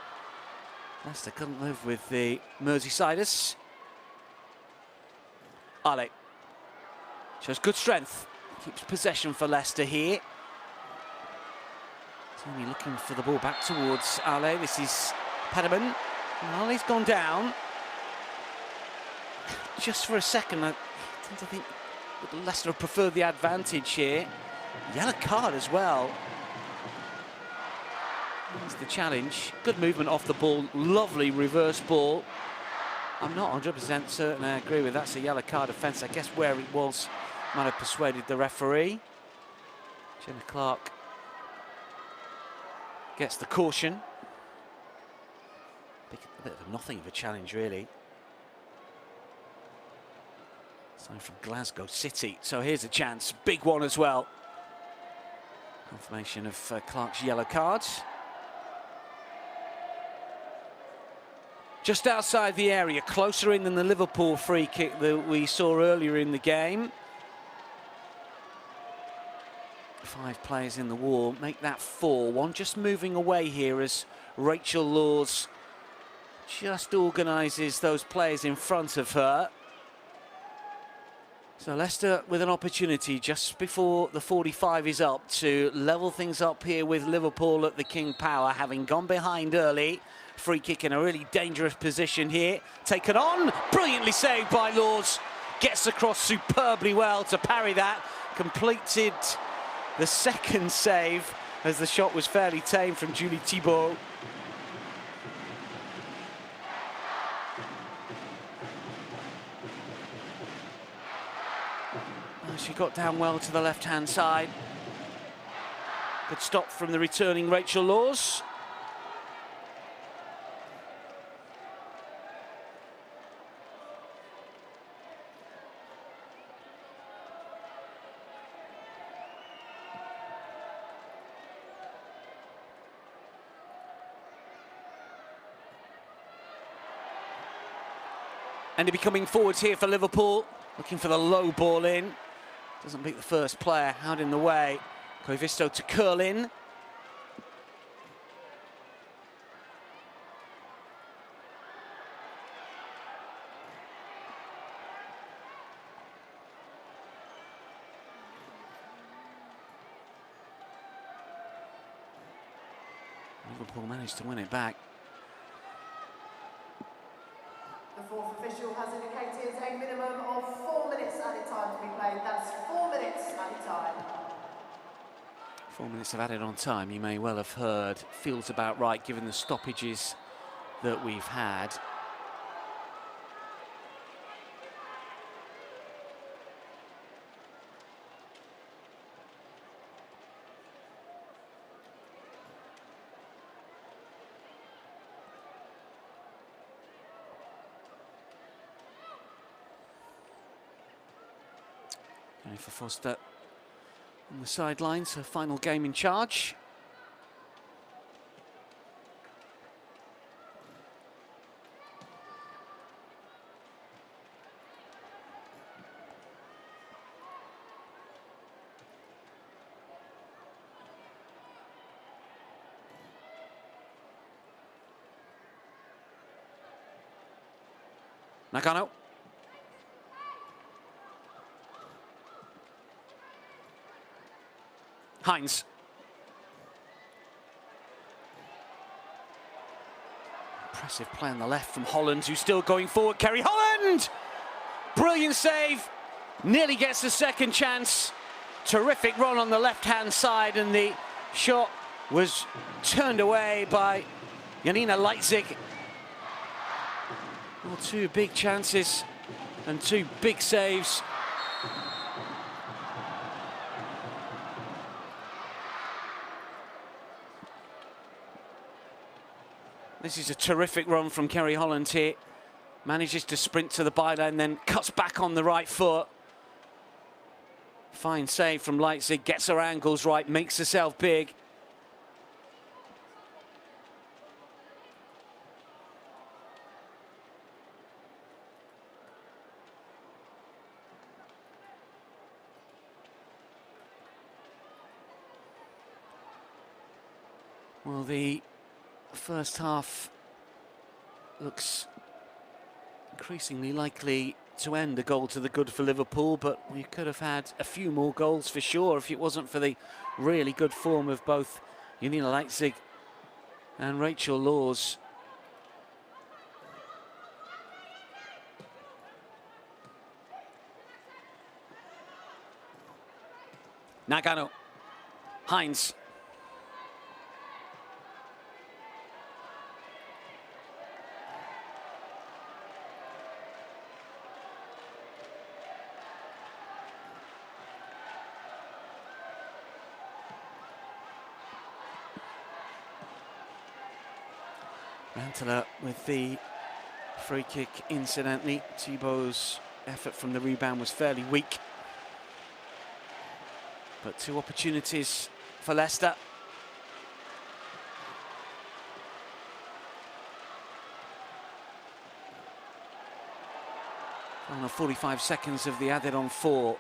Leicester couldn't live with the Merseysiders. Ale shows good strength, keeps possession for Leicester here. Only looking for the ball back towards Ale. This is Peterman. Well, he's gone down. Just for a second, I tend to think that Leicester have preferred the advantage here. Yellow card as well. That's the challenge. Good movement off the ball. Lovely reverse ball. I'm not 100% certain I agree with that's a yellow card offence. I guess where it was might have persuaded the referee. Jenna Clark gets the caution. A bit of nothing of a challenge, really. Sign from Glasgow City. So here's a chance. Big one as well. Confirmation of Clark's yellow card. Just outside the area, closer in than the Liverpool free kick that we saw earlier in the game. 5 players in the wall, make that 4. One just moving away here as Rachel Laws just organises those players in front of her. So Leicester with an opportunity just before the 45 is up to level things up here with Liverpool at the King Power, having gone behind early. Free kick in a really dangerous position here. Taken on, brilliantly saved by Laws. Gets across superbly well to parry that. Completed the second save as the shot was fairly tame from Julie Thibault. She got down well to the left-hand side. Good stop from the returning Rachel Laws. And he'll be coming forwards here for Liverpool, looking for the low ball in. Doesn't beat the first player, out in the way. Koivisto to curl in. Liverpool managed to win it back. The fourth official has indicated a minimum of 4 minutes added time to be played. That's 4 minutes added time. 4 minutes of added on time, you may well have heard. Feels about right given the stoppages that we've had. For Foster on the sidelines, her final game in charge. Nakano. Hines. Impressive play on the left from Holland, who's still going forward. Kerry Holland! Brilliant save. Nearly gets the second chance. Terrific run on the left-hand side, and the shot was turned away by Janina Leitzig. Well, two big chances and two big saves. This is a terrific run from Kerry Holland here. Manages to sprint to the byline, then cuts back on the right foot. Fine save from Leipzig, gets her angles right, makes herself big. Well, the first half looks increasingly likely to end a goal to the good for Liverpool, but we could have had a few more goals for sure if it wasn't for the really good form of both Union Leipzig and Rachel Laws. Nagano, Hines. Rantala with the free kick, incidentally. Thibaut's effort from the rebound was fairly weak. But two opportunities for Leicester. On 45 seconds of the added on 4.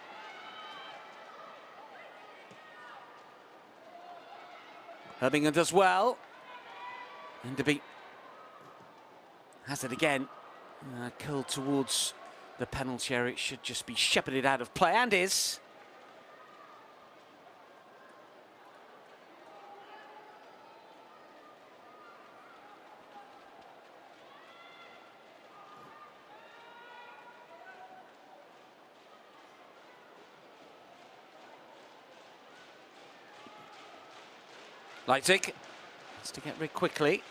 Herbingham does well. Enderby has it again. Curled towards the penalty area. It should just be shepherded out of play, and is. Leipzig has to get rid quickly.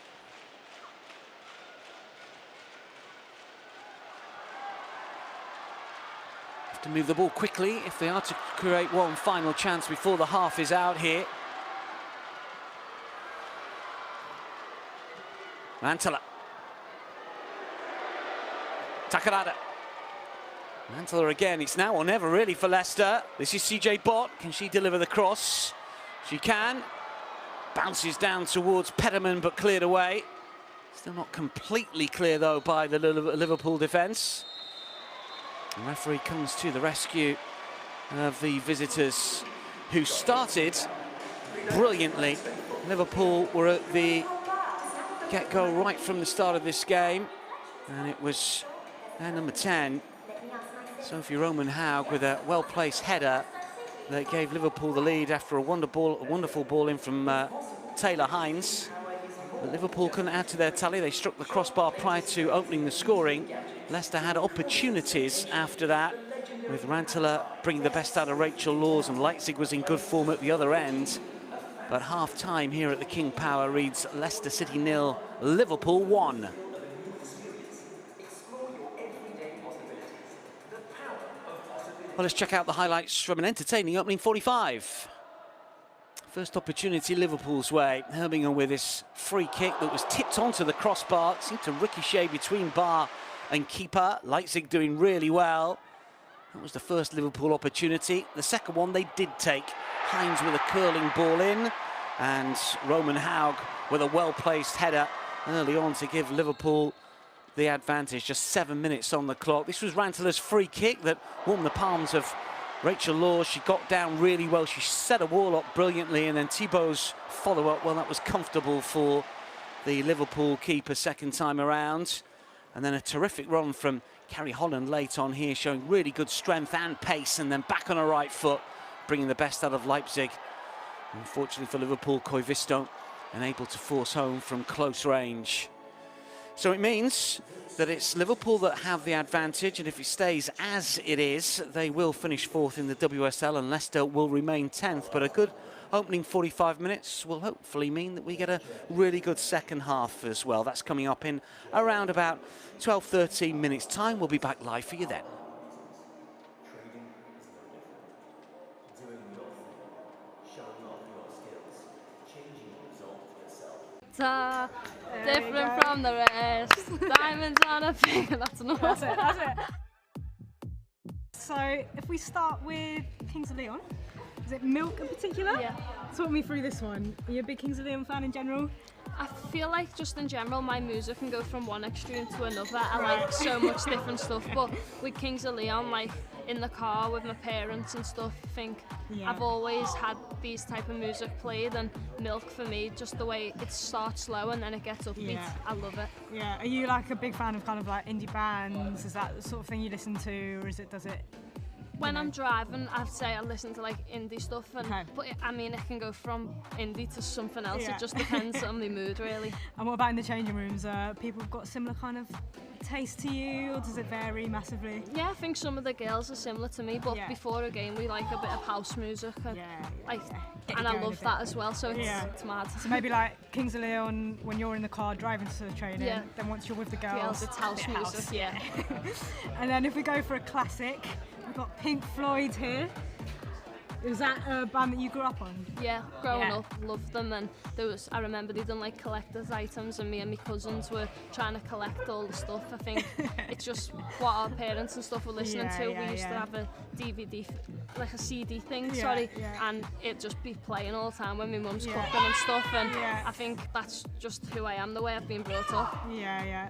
Have to move the ball quickly if they are to create one final chance before the half is out here. Mantala. Takarada. Mantala again. It's now or never really for Leicester. This is CJ Bott. Can she deliver the cross? She can. Bounces down towards Peterman, but cleared away. Still not completely clear, though, by the Liverpool defence. The referee comes to the rescue of the visitors, who started brilliantly. Liverpool were at the get-go right from the start of this game. And it was their number 10, Sophie Roman-Haug, with a well-placed header that gave Liverpool the lead after a wonderful ball in from Taylor Hines. But Liverpool couldn't add to their tally. They struck the crossbar prior to opening the scoring. Leicester had opportunities after that, with Rantala bringing the best out of Rachel Laws, and Leipzig was in good form at the other end. But half-time here at the King Power reads Leicester City 0, Liverpool 1. Well, let's check out the highlights from an entertaining opening 45. First opportunity Liverpool's way. Herbingham with this free kick that was tipped onto the crossbar. It seemed to ricochet between bar and keeper. Leipzig doing really well. That was the first Liverpool opportunity. The second one they did take. Hines with a curling ball in, and Roman-Haug with a well-placed header early on to give Liverpool the advantage. Just 7 minutes on the clock. This was Rantala's free kick that warmed the palms of Rachel Laws. She got down really well. She set a wall up brilliantly, and then Thibaut's follow-up, well, that was comfortable for the Liverpool keeper second time around. And then a terrific run from Kerry Holland late on here, showing really good strength and pace, and then back on her right foot, bringing the best out of Leipzig. Unfortunately for Liverpool, Koivisto unable to force home from close range. So it means that it's Liverpool that have the advantage, and if it stays as it is, they will finish fourth in the WSL, and Leicester will remain 10th. But a good opening 45 minutes will hopefully mean that we get a really good second half as well. That's coming up in around about 12-13 minutes time. We'll be back live for you then. Different from the rest. Diamonds on a finger. That's enough. That's it. So, if we start with Kings of Leon, is it Milk in particular? Yeah. Talk me through this one. Are you a big Kings of Leon fan in general? I feel like just in general my music can go from one extreme to another. I like so much different stuff, but with Kings of Leon, like in the car with my parents and stuff, I think I've always had these type of music played, and Milk for me, just the way it starts slow and then it gets upbeat, I love it. Yeah. Are you like a big fan of kind of like indie bands? Is that the sort of thing you listen to, or does it? When I'm driving, I'd say I listen to like indie stuff, but I mean, it can go from indie to something else. It just depends on the mood, really. And what about in the changing rooms? People got similar kind of taste to you, or does it vary massively? Yeah, I think some of the girls are similar to me, but before a game we like a bit of house music, and and I love that as well. So it's mad. So maybe like Kings of Leon when you're in the car driving to the training. Then once you're with the girls, it's house music. And then if we go for a classic, we've got Pink Floyd here. Is that a band that you grew up on? Yeah, growing up, loved them, and I remember they done like collector's items, and me and my cousins were trying to collect all the stuff. I think it's just what our parents and stuff were listening to. We used to have a DVD, like a CD thing, and it'd just be playing all the time when my mum's cooking and stuff, and I think that's just who I am, the way I've been brought up.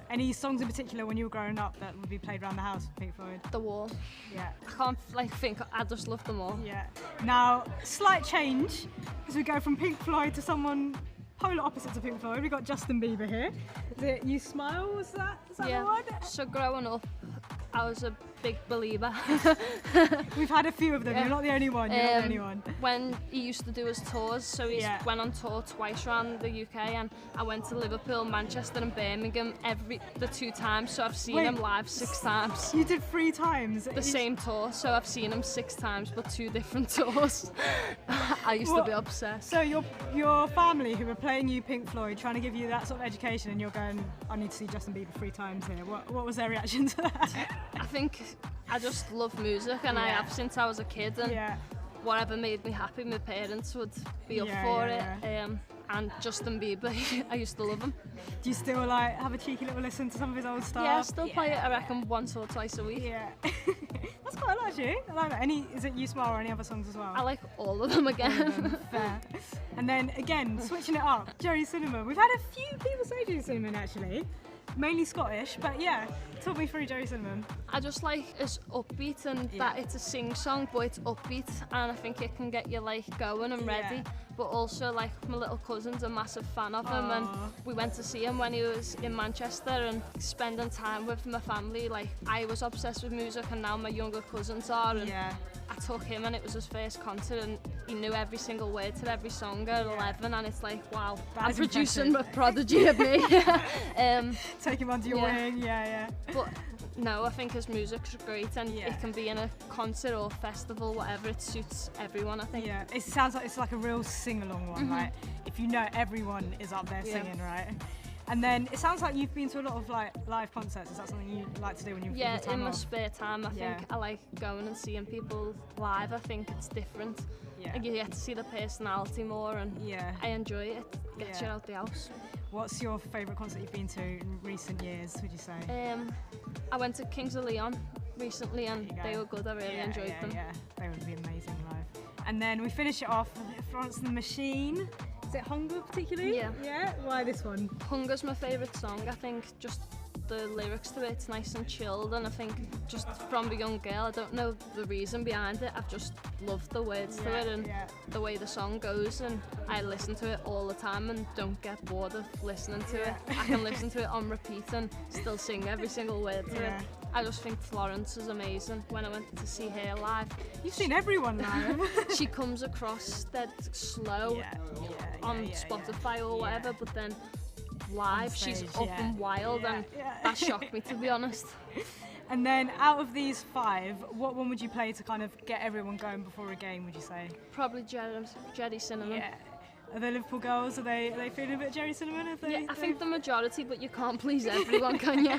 Any songs in particular when you were growing up that would be played around the house with Pink Floyd? The Wall. I can't think, I just love them all. Now, slight change as we go from Pink Floyd to someone polar opposite to Pink Floyd. We've got Justin Bieber here. Is it You Smile? Is that the one? So growing up, I was a big believer. We've had a few of them. You're not the only one. When he used to do his tours, so he went on tour twice around the UK, and I went to Liverpool, Manchester and Birmingham the 2 times, so I've seen him live 6 times. You did 3 times? The same tour, so I've seen him 6 times, but 2 different tours. I used to be obsessed. So your family who were playing you Pink Floyd, trying to give you that sort of education, and you're going, I need to see Justin Bieber 3 times here. What was their reaction to that? I think I just love music, and I have since I was a kid, and whatever made me happy, my parents would be up for it. And Justin Bieber, I used to love him. Do you still like have a cheeky little listen to some of his old stuff? Yeah, I still play it, I reckon, once or twice a week. That's quite a lot, actually. I like that. Is it You Smile or any other songs as well? I like all of them again. Fair. And then again, switching it up, Jerry Cinnamon. We've had a few people say Jerry Cinnamon actually. Mainly Scottish, but talk me through Jerry Cinnamon. I just like it's upbeat, and that it's a sing song, but it's upbeat, and I think it can get you like going and ready. But also, like, my little cousin's a massive fan of him, and we went to see him when he was in Manchester, and spending time with my family, like, I was obsessed with music, and now my younger cousins are, and I took him, and it was his first concert, and he knew every single word to every song at 11, and it's like, wow, I'm producing a prodigy of me. Take him under your wing, But no, I think his music's great, and it can be in a concert or festival, whatever, it suits everyone, I think. Yeah, it sounds like it's like a real sing-along one, right? If you know everyone is up there singing, right? And then it sounds like you've been to a lot of like live concerts. Is that something you like to do when you've got time in my off? spare time, I think I like going and seeing people live. I think it's different. And you get to see the personality more, and I enjoy it. It gets you out the house. What's your favourite concert you've been to in recent years, would you say? I went to Kings of Leon recently, and they were good. I really enjoyed them. Yeah, they would be amazing live. And then we finish it off with Florence and the Machine. Is it Hunger particularly? Yeah? Why this one? Hunger's my favourite song. I think just the lyrics to it's nice and chilled, and I think just from a young girl, I don't know the reason behind it, I've just loved the words to it and the way the song goes, and I listen to it all the time and don't get bored of listening to it. I can listen to it on repeat and still sing every single word to it. I just think Florence is amazing. When I went to see her live, you've seen everyone live. She comes across dead slow on Spotify or whatever, but then live. She's stage, up yeah. and wild, and that shocked me, to be honest. And then out of these 5, what one would you play to kind of get everyone going before a game, would you say? Probably Jerry Cinnamon. Yeah. Are the Liverpool girls, are they feeling a bit Jerry Cinnamon? Yeah, I think the majority, but you can't please everyone, can you?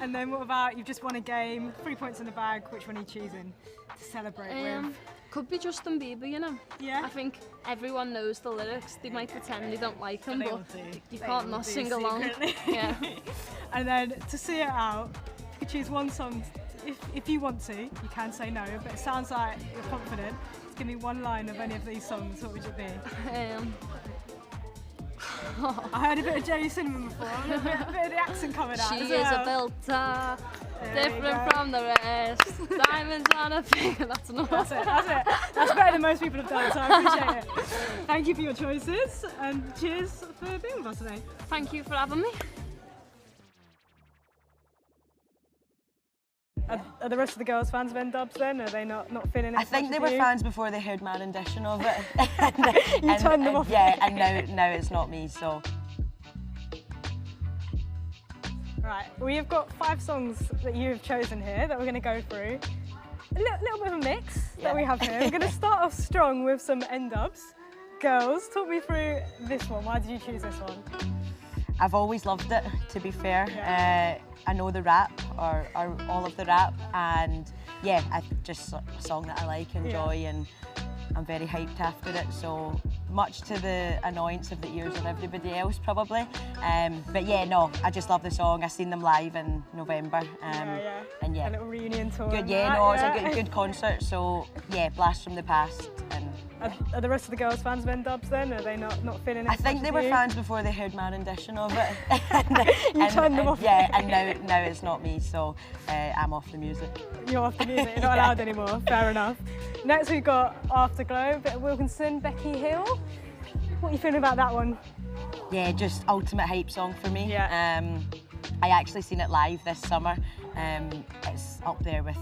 And then what about, you've just won a game, 3 points in the bag, which one are you choosing to celebrate with? Could be Justin Bieber, you know. Yeah. I think everyone knows the lyrics. They might pretend they don't like them, They but all do. you They can't all not do sing along. secretly. Yeah. And then to see it out, you could choose one song. If you want to, you can say no, but it sounds like you're confident. Just give me one line of any of these songs, what would it be? I heard a bit of Jerry Cinnamon before, a bit of the accent coming out. She as is well. a belter, There you different go. from the rest. Diamonds on her finger, that's enough. That's it. That's better than most people have done, so I appreciate it. Thank you for your choices, and cheers for being with us today. Thank you for having me. Are the rest of the girls fans of N-Dubs then? Are they not feeling it? I as think much they as were you? fans before they heard my rendition of it. You turned them off. Yeah, and now it's not me, so. Right, we have got 5 songs that you have chosen here that we're going to go through. A little bit of a mix that we have here. We're going to start off strong with some N-Dubs. Girls, talk me through this one. Why did you choose this one? I've always loved it, to be fair. Yeah. I know the rap, or all of the rap, and yeah, just a song that I like, enjoy, and I'm very hyped after it, so much to the annoyance of the ears of everybody else probably. But yeah, no, I just love the song. I seen them live in November. And yeah. A little reunion tour. Good, and yeah, that, no, it was a good concert, so yeah, blast from the past. And Are the rest of the girls fans of N-Dubs then? Are they not feeling it? I as think much they as were you? fans before they heard my rendition of it. You turned them off. Yeah, and now it's not me, so I'm off the music. You're off the music, you're not allowed anymore, fair enough. Next we've got Afterglow, a bit of Wilkinson, Becky Hill. What are you feeling about that one? Yeah, just ultimate hype song for me. Yeah. I actually seen it live this summer. It's up there with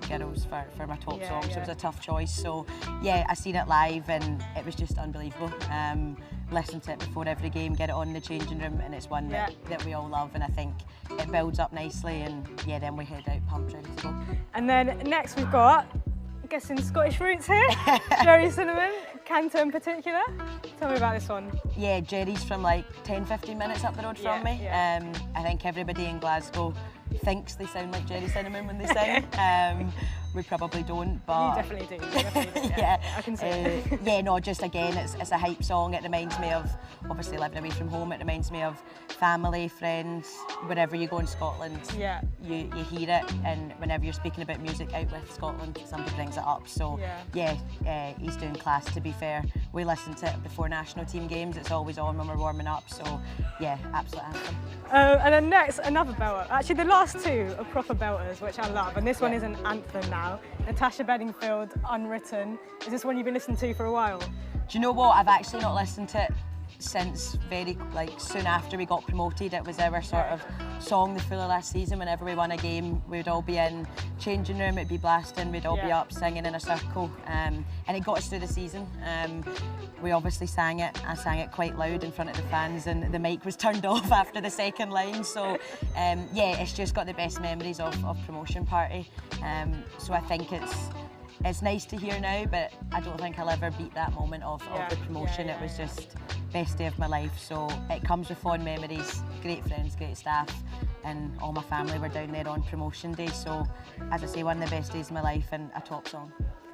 Girls for my top songs. yeah. It was a tough choice, so yeah, I seen it live and it was just unbelievable. Listen to it before every game, get it on in the changing room, and it's one that we all love, and I think it builds up nicely, and yeah, then we head out pumped, ready to go. And then next we've got, I'm guessing Scottish roots here, Jerry Cinnamon, Cantor in particular. Tell me about this one. Yeah, Jerry's from like 10-15 minutes up the road from me. Yeah. I think everybody in Glasgow thinks they sound like Jerry Cinnamon when they sing. We probably don't, but You definitely do. yeah, I can see it. yeah, no, just again, it's a hype song. It reminds me of obviously living away from home. It reminds me of family, friends. Wherever you go in Scotland, Yeah. you hear it, and whenever you're speaking about music out with Scotland, somebody brings it up. So yeah, he's doing class. To be fair, we listen to it before national team games. It's always on when we're warming up. So yeah, absolute anthem. And then next, another belter. Actually, the last 2 are proper belters, which I love. And this one is an anthem now. Natasha Bedingfield, Unwritten. Is this one you've been listening to for a while? Do you know what? I've actually not listened to it since very soon after we got promoted. It was our sort of song the full of last season. Whenever we won a game, we'd all be in changing room, it'd be blasting, we'd all be up singing in a circle, and it got us through the season. We obviously sang it. I sang it quite loud in front of the fans, and the mic was turned off after the second line. So yeah, it's just got the best memories of promotion party. So I think it's nice to hear now, but I don't think I'll ever beat that moment of the promotion. It was just best day of my life, so it comes with fond memories, great friends, great staff, and all my family were down there on promotion day, so as I say, one of the best days of my life and a top song.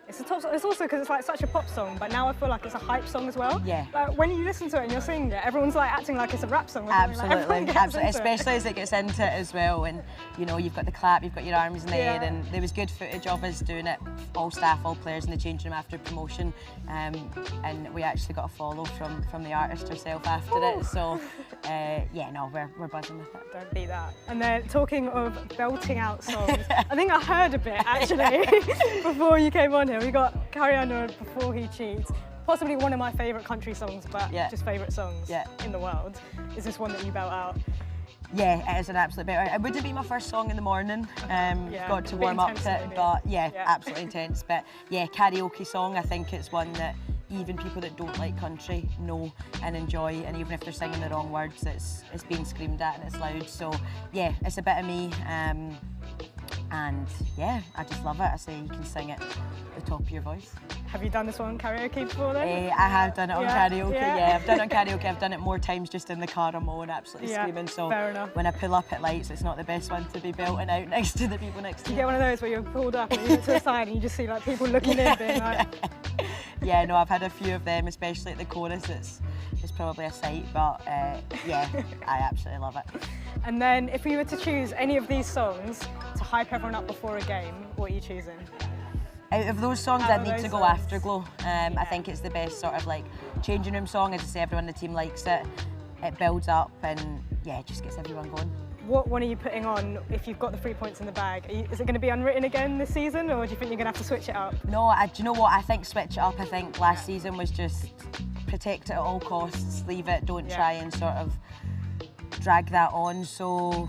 It's a top song. It's also because it's like such a pop song, but now I feel like it's a hype song as well. Yeah. Like when you listen to it and you're singing it, everyone's like acting like it's a rap song. Absolutely, Like, absolutely. Especially as it gets into it as well, and you know, you've got the clap, you've got your arms in the air, and there was good footage of us doing it, all staff, all players in the changing room after promotion, and we actually got a follow from the artist herself after it. So yeah, no, we're buzzing with it. Don't beat that. And then talking of belting out songs, I think I heard a bit actually before you came on here. We got Carrie Underwood, Before He Cheats. Possibly one of my favourite country songs, but just favourite songs in the world. Is this one that you belt out? Yeah, it is an absolute better. It wouldn't be my first song in the morning. Got to warm up to it, but yeah, absolutely intense. But yeah, karaoke song. I think it's one that even people that don't like country know and enjoy, and even if they're singing the wrong words, it's being screamed at and it's loud. So yeah, it's a bit of me, and yeah, I just love it. I say you can sing it at the top of your voice. Have you done this one on karaoke before then? I have done it on karaoke, yeah. I've done it on karaoke. I've done it more times just in the car on my own, absolutely screaming. So fair enough. when I pull up at lights, it's not the best one to be belting out next to the people next to you. You get one of those where you're pulled up and you look to the side and you just see like people looking in being like... Yeah, no, I've had a few of them, especially at the chorus. It's probably a sight, but yeah, I absolutely love it. And then if you were to choose any of these songs to hype everyone up before a game, what are you choosing? Out of those songs, Out I'd of need those to go songs. Afterglow. I think it's the best sort of like changing room song. As I say, everyone in the team likes it. It builds up and yeah, it just gets everyone going. What one are you putting on if you've got the 3 points in the bag? Is it going to be Unwritten again this season, or do you think you're going to have to switch it up? No, do you know what? I think switch it up. I think last season was just protect it at all costs, leave it, don't try and sort of drag that on. So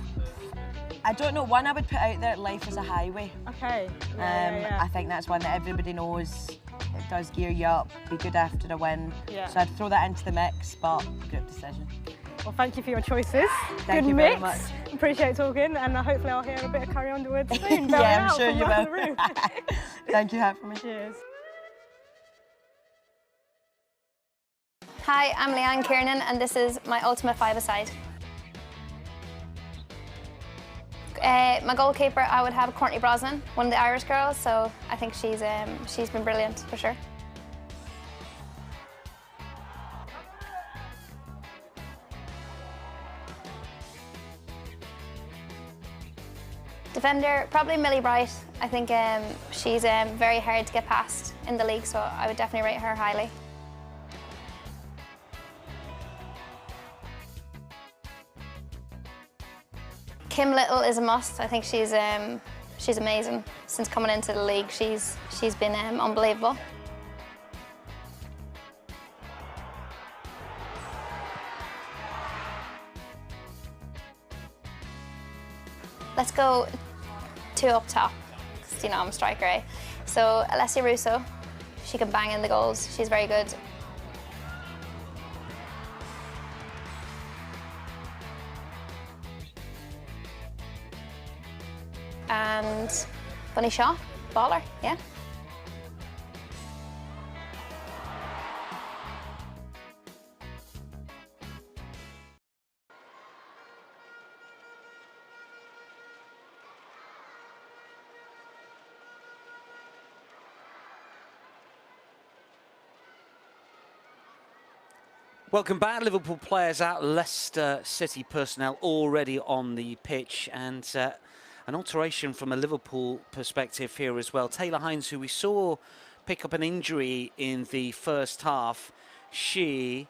I don't know, one I would put out there, Life is a Highway. Okay. I think that's one that everybody knows. It does gear you up, be good after a win. Yeah. So I'd throw that into the mix, but group decision. Well, thank you for your choices. Thank Good you mix. very much. Appreciate talking, and hopefully I'll hear a bit of Carrie Underwood soon. Yeah, I'm sure you will. will. Thank you for me. Cheers. Hi, I'm Leanne Kiernan and this is my ultimate five-a-side. My goalkeeper, I would have Courtney Brosnan, one of the Irish girls, so I think she's been brilliant for sure. Defender, probably Millie Bright. I think she's very hard to get past in the league, so I would definitely rate her highly. Kim Little is a must. I think she's amazing. Since coming into the league, she's been unbelievable. Let's go two up top, because you know I'm a striker, eh? So Alessia Russo, she can bang in the goals. She's very good. And Bunny Shaw, baller, yeah. Welcome back. Liverpool players out, Leicester City personnel already on the pitch, and an alteration from a Liverpool perspective here as well. Taylor Hines, who we saw pick up an injury in the first half, she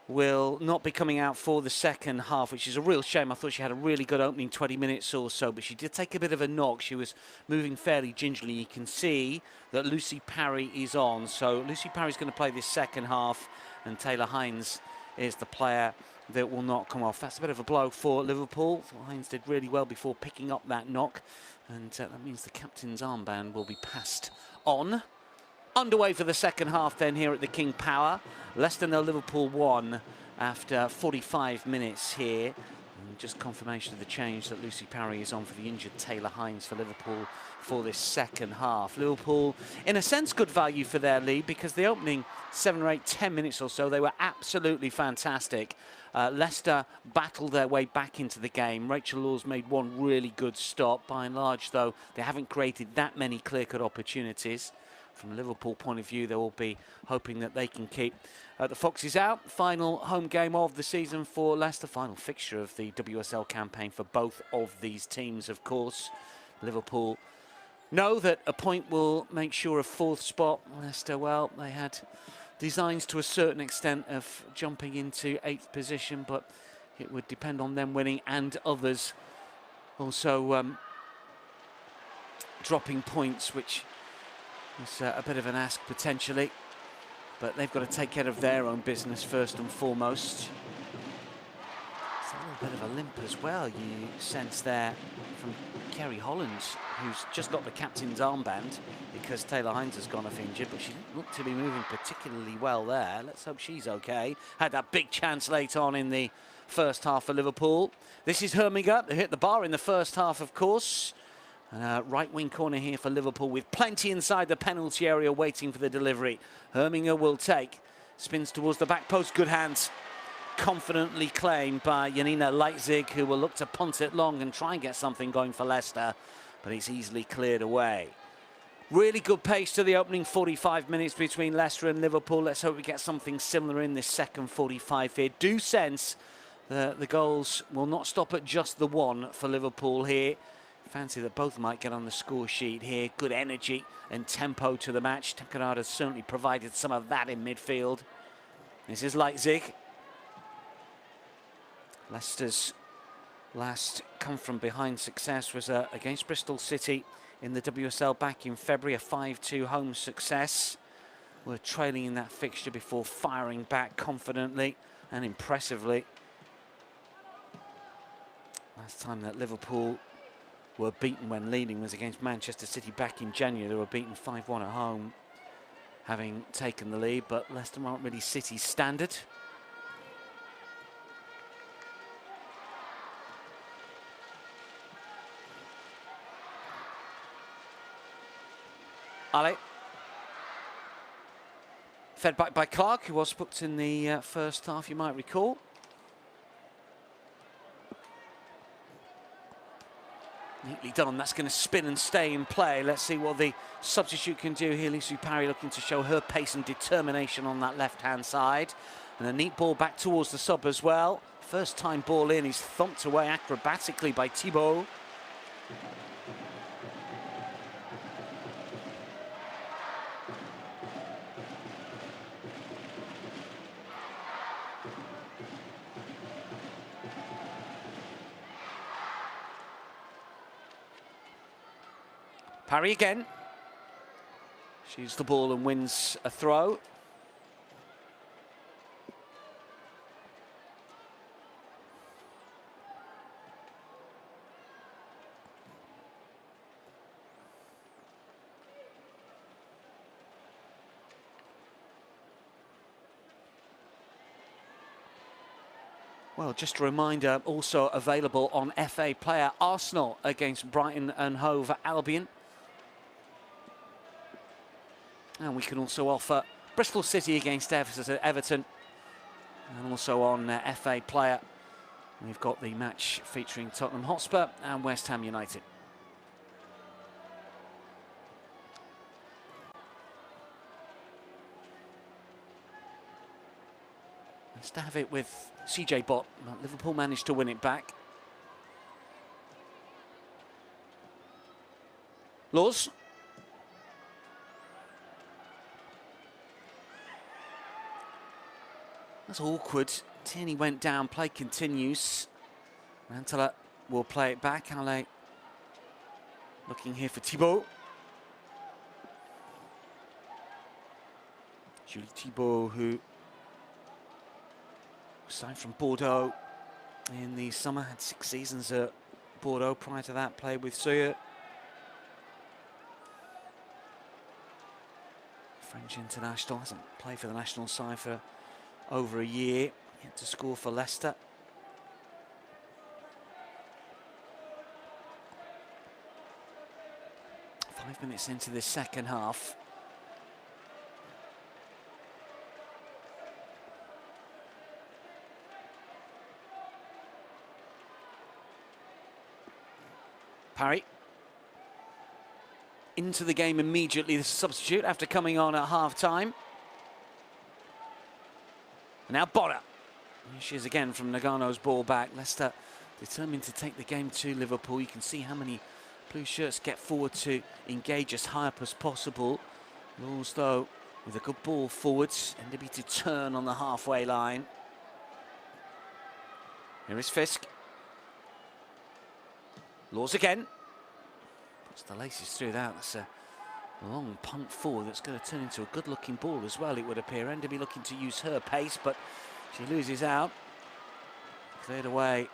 will not be coming out for the second half, which is a real shame. I thought she had a really good opening 20 minutes or so, but she did take a bit of a knock. She was moving fairly gingerly. You can see that Lucy Parry is on, so Lucy Parry's going to play this second half, and Taylor Hines is the player that will not come off. That's a bit of a blow for Liverpool. Hines did really well before picking up that knock, and that means the captain's armband will be passed on. Underway for the second half then here at the King Power. Leicester 0, Liverpool 1 after 45 minutes here. And just confirmation of the change that Lucy Parry is on for the injured Taylor Hines for Liverpool for this second half. Liverpool, in a sense, good value for their lead, because the opening 7 or 8, 10 minutes or so, they were absolutely fantastic. Leicester battled their way back into the game. Rachel Laws made one really good stop. By and large, though, they haven't created that many clear-cut opportunities. From a Liverpool point of view, they will be hoping that they can keep the Foxes out. Final home game of the season for Leicester. Final fixture of the WSL campaign for both of these teams, of course. Liverpool know that a point will make sure a fourth spot. Leicester, well, they had designs to a certain extent of jumping into 8th position, but it would depend on them winning and others also dropping points, which is a bit of an ask potentially, but they've got to take care of their own business first and foremost. It's a little bit of a limp as well, you sense there from Kerry Holland's who's just got the captain's armband because Taylor Hines has gone off injured, but she didn't look to be moving particularly well there. Let's hope she's okay. Had that big chance late on in the first half for Liverpool. This is Herminger, who hit the bar in the first half, of course. Right wing corner here for Liverpool with plenty inside the penalty area waiting for the delivery. Herminger will take, spins towards the back post, good hands. Confidently claimed by Janina Leitzig, who will look to punt it long and try and get something going for Leicester, but it's easily cleared away. Really good pace to the opening 45 minutes between Leicester and Liverpool. Let's hope we get something similar in this second 45 here. Do sense that the goals will not stop at just the one for Liverpool here. Fancy that both might get on the score sheet here. Good energy and tempo to the match. Takarada has certainly provided some of that in midfield. This is Leitzig. Leicester's last come-from-behind success was against Bristol City in the WSL back in February, a 5-2 home success. We're trailing in that fixture before firing back confidently and impressively. Last time that Liverpool were beaten when leading was against Manchester City back in January. They were beaten 5-1 at home, having taken the lead, but Leicester aren't really City's standard. Ale. Fed back by Clark, who was booked in the first half, you might recall. Neatly done. That's going to spin and stay in play. Let's see what the substitute can do here. Lisu Parry looking to show her pace and determination on that left-hand side. And a neat ball back towards the sub as well. First time ball in, he's thumped away acrobatically by Thibault. Parry again. Shoots the ball and wins a throw. Well, just a reminder, also available on FA Player, Arsenal against Brighton and Hove Albion. And we can also offer Bristol City against Everton. And also on FA Player, we've got the match featuring Tottenham Hotspur and West Ham United. Let's have it with CJ Bott. Liverpool managed to win it back. Laws. That's awkward. Tierney went down, play continues. Mantala will play it back. Ale looking here for Thibault. Julie Thibault, who signed from Bordeaux in the summer, had 6 seasons at Bordeaux. Prior to that, played with Suyer. French international, hasn't played for the national side for over a year, yet to score for Leicester. Five minutes into the second half. Parry. Into the game immediately, the substitute after coming on at half-time. Now Botta. Here she is again from Nagano's ball back. Leicester determined to take the game to Liverpool. You can see how many blue shirts get forward to engage as high up as possible. Laws, though, with a good ball forwards. NW to turn on the halfway line. Here is Fisk. Laws again. Puts the laces through that. That's a long punt forward that's going to turn into a good-looking ball as well, it would appear. Enderby looking to use her pace, but she loses out. Cleared away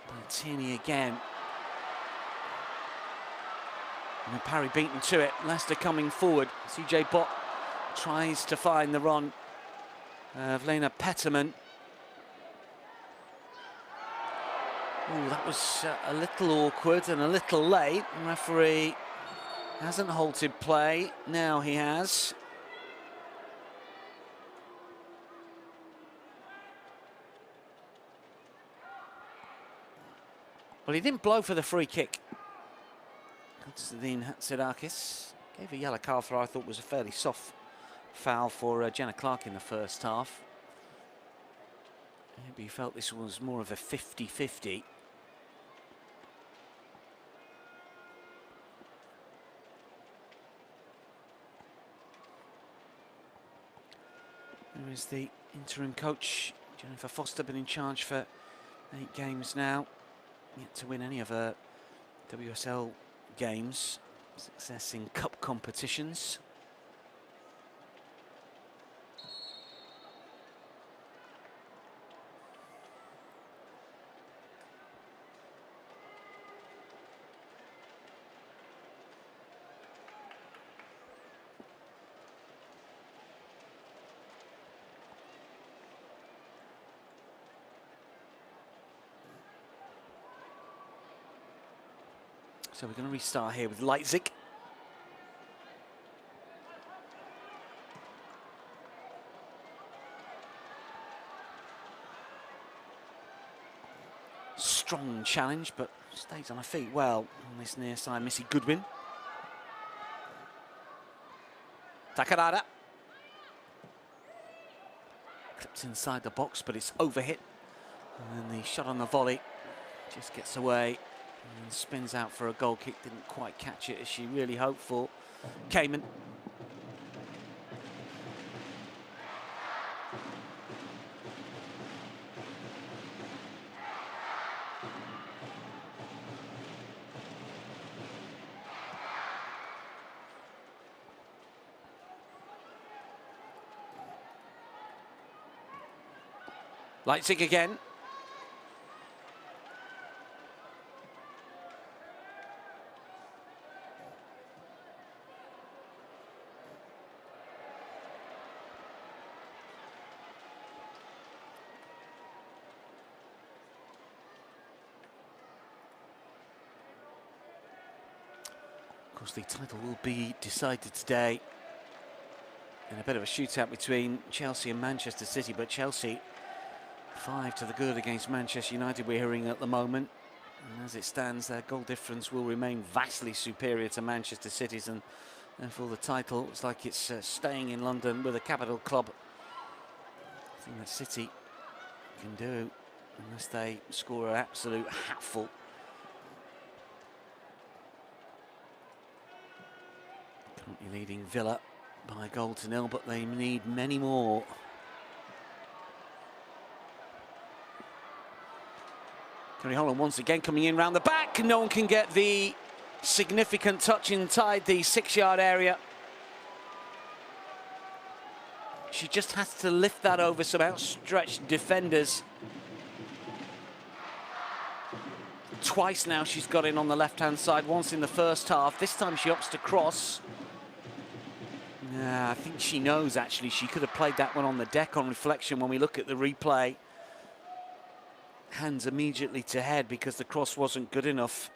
by Tierney again. And Parry beaten to it. Leicester coming forward. CJ Bott tries to find the run of Lena Petterman. Oh, that was a little awkward and a little late. The referee hasn't halted play. Now he has. Well, he didn't blow for the free kick. Konstantin Hatzidakis gave a yellow card for what I thought was a fairly soft foul for Jenna Clark in the first half. Maybe he felt this was more of a 50-50. There is the interim coach, Jennifer Foster, been in charge for 8 games now. Yet to win any of her WSL games. Success in cup competitions. So we're going to restart here with Leipzig. Strong challenge, but stays on her feet well on this near side. Missy Goodwin. Takarada. Clipped inside the box, but it's overhit. And then the shot on the volley just gets away. And spins out for a goal kick, didn't quite catch it as she really hoped for. Cayman. Leipzig again. Of course, the title will be decided today in a bit of a shootout between Chelsea and Manchester City, but Chelsea 5 to the good against Manchester United, we're hearing at the moment. And as it stands, their goal difference will remain vastly superior to Manchester City's, and therefore the title looks like it's staying in London with a capital club. I think that City can do, unless they score an absolute hatful. Currently leading Villa by a goal to nil, but they need many more. Kerry Holland once again coming in round the back. No one can get the significant touch inside the 6-yard area. She just has to lift that over some outstretched defenders. Twice now she's got in on the left-hand side, once in the first half. This time she opts to cross. I think she knows, actually, she could have played that one on the deck on reflection when we look at the replay. Hands immediately to head because the cross wasn't good enough.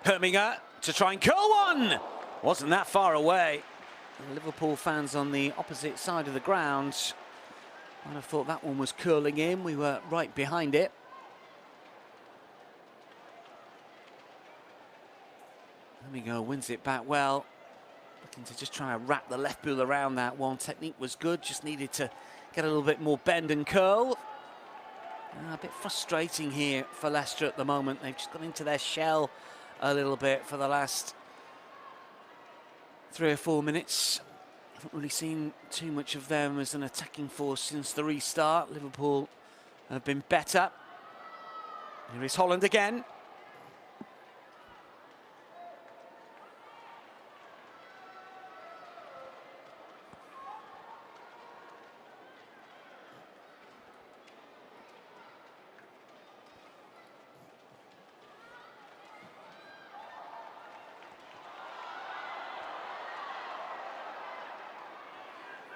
Herminger to try and curl one! Wasn't that far away. Liverpool fans on the opposite side of the ground might have thought that one was curling in. We were right behind it. Herminger wins it back well. Looking to just try and wrap the left boot around that one. Technique was good, just needed to get a little bit more bend and curl. A bit frustrating here for Leicester at the moment. They've just got into their shell a little bit for the last 3 or 4 minutes. Haven't really seen too much of them as an attacking force since the restart. Liverpool have been better. Here is Holland again.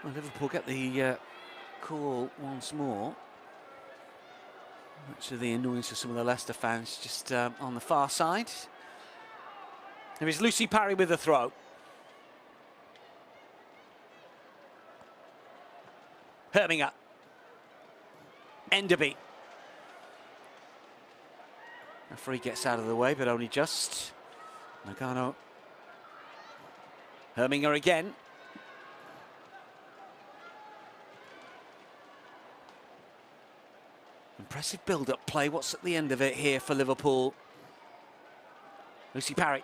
Well, Liverpool get the call once more. Much of the annoyance of some of the Leicester fans just on the far side. There is Lucy Parry with the throw. Herminger. Enderby. Referee gets out of the way, but only just. Nagano. Herminger again. Impressive build-up play. What's at the end of it here for Liverpool? Lucy Parry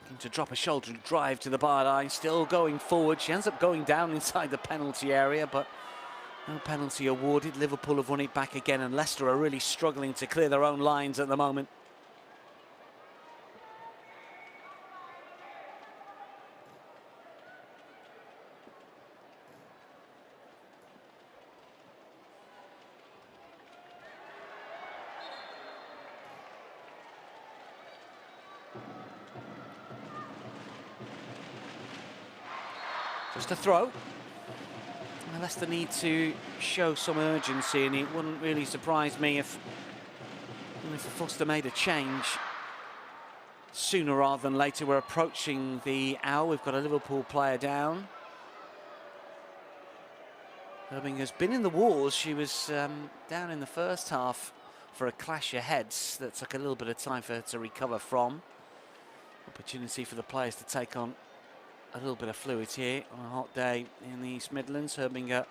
looking to drop a shoulder drive to the byline, still going forward. She ends up going down inside the penalty area, but no penalty awarded. Liverpool have won it back again, and Leicester are really struggling to clear their own lines at the moment. Just a throw. Well, Leicester need to show some urgency, and it wouldn't really surprise me if Foster made a change sooner rather than later. We're approaching the hour. We've got a Liverpool player down. Herminger's been in the wars. She was down in the first half for a clash of heads that took a little bit of time for her to recover from. Opportunity for the players to take on a little bit of fluid here on a hot day in the East Midlands. Herminger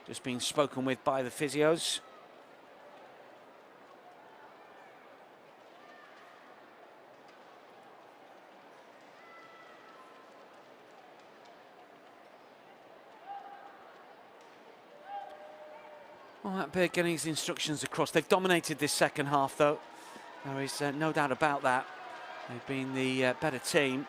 just being spoken with by the physios. Well, that Bird getting his instructions across. They've dominated this second half, though. There is no doubt about that. They've been the better team.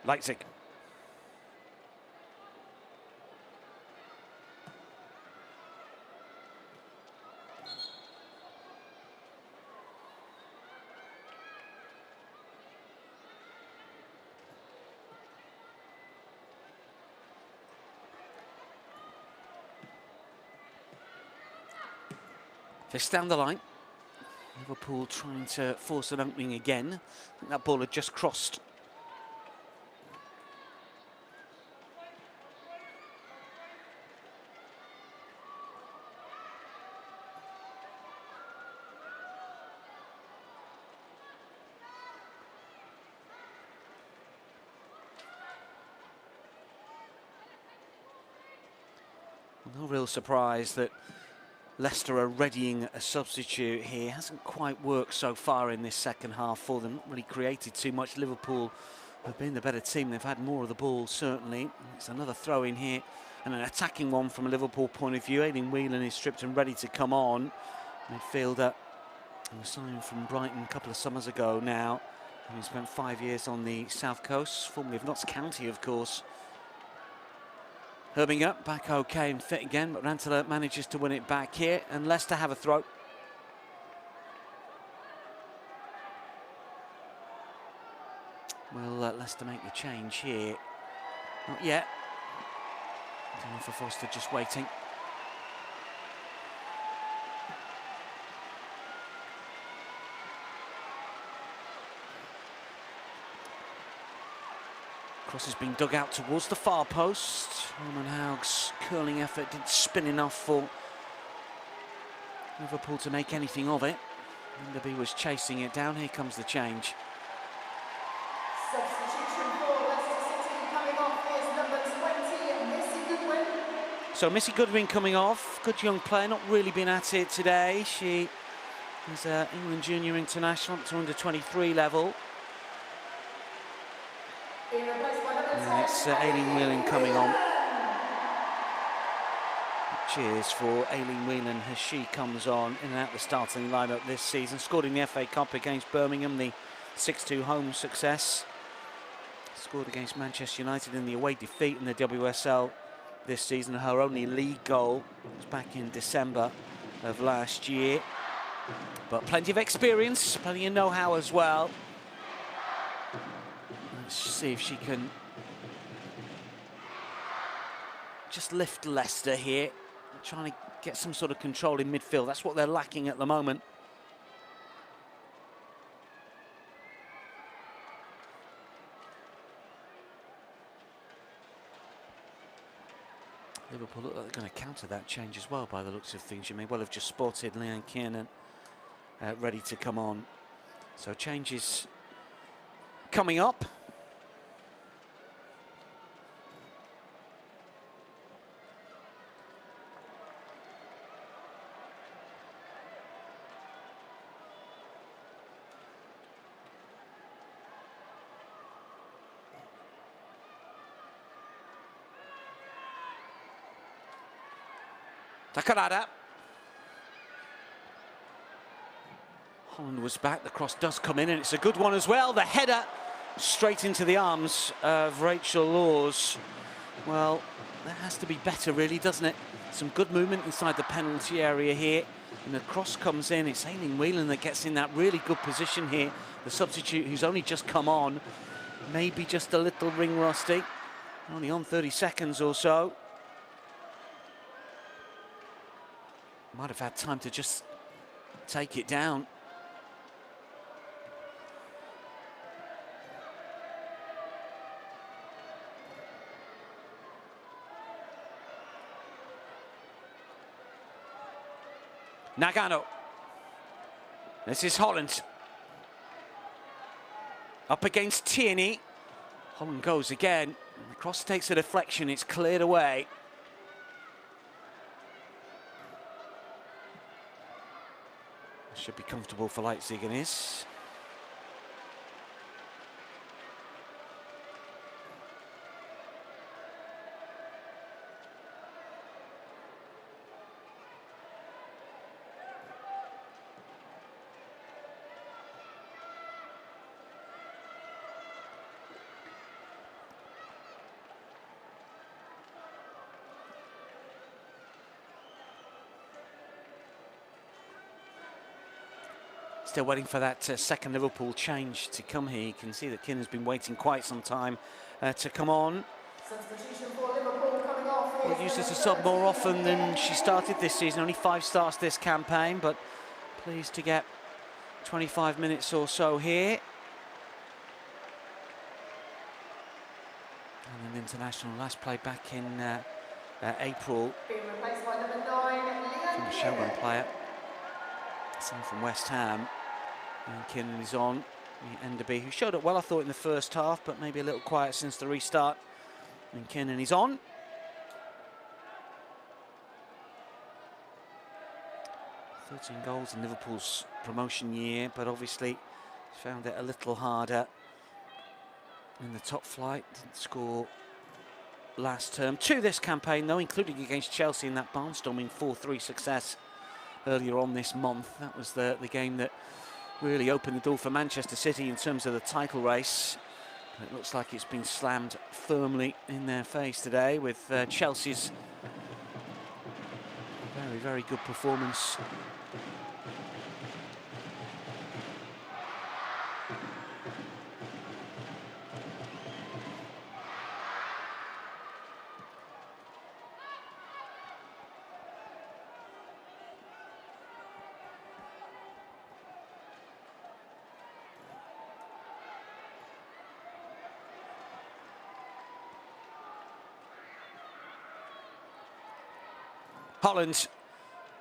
Leipzig. Fist down the line. Liverpool trying to force an opening again. I think that ball had just crossed. No real surprise that Leicester are readying a substitute here. Hasn't quite worked so far in this second half for them. Not really created too much. Liverpool have been the better team. They've had more of the ball, certainly. It's another throw in here, and an attacking one from a Liverpool point of view. Aileen Whelan is stripped and ready to come on. Midfielder who was signed from Brighton a couple of summers ago now. And he spent 5 years on the South Coast, formerly of Notts County, of course. Herminger back okay and fit again, but Rantala manages to win it back here, and Leicester have a throw. Will Leicester make the change here? Not yet. I don't know if Foster just waiting. Cross has been dug out towards the far post. Roman Haug's curling effort didn't spin enough for Liverpool to make anything of it. Enderby was chasing it down. Here comes the change. Substitution for Leicester City coming off is number 20, Missy Goodwin. So Missy Goodwin coming off. Good young player, not really been at it today. She is an England junior international up to under 23 level. And it's Aileen Whelan coming on. Cheers for Aileen Whelan as she comes on in and out the starting lineup this season. Scored in the FA Cup against Birmingham, the 6-2 home success. Scored against Manchester United in the away defeat in the WSL this season. Her only league goal was back in December of last year. But plenty of experience, plenty of know-how as well. Let's see if she can just lift Leicester here, trying to get some sort of control in midfield. That's what they're lacking at the moment. Liverpool look like they're going to counter that change as well by the looks of things. You may well have just spotted Leanne Kiernan ready to come on. So changes coming up. Takarada. Holland was back, the cross does come in and it's a good one as well. The header straight into the arms of Rachel Laws. Well, that has to be better really, doesn't it? Some good movement inside the penalty area here. And the cross comes in, it's Aileen Whelan that gets in that really good position here. The substitute who's only just come on, maybe just a little ring rusty. Only on 30 seconds or so. Might have had time to just take it down. Nagano. This is Holland. Up against Tierney. Holland goes again. The cross takes a deflection, it's cleared away. Should be comfortable for Leipzig and is. Still waiting for that second Liverpool change to come here. You can see that Kinnan's been waiting quite some time to come on. Substitution for Liverpool coming off. We've used as a sub more often than she started this season. Only 5 starts this campaign, but pleased to get 25 minutes or so here. And an international last played back in April. Being replaced by number 9, From a Shelburne player. Some from West Ham. And Kinnan is on. Enderby, who showed up well, I thought, in the first half, but maybe a little quiet since the restart. And Kinnan is on. "13 goals in Liverpool's promotion year, but obviously found it a little harder in the top flight. Didn't score last term. 2 this campaign, though, including against Chelsea in that barnstorming 4-3 success earlier on this month. That was the game that really opened the door for Manchester City in terms of the title race. But it looks like it's been slammed firmly in their face today with Chelsea's very, very good performance. Holland,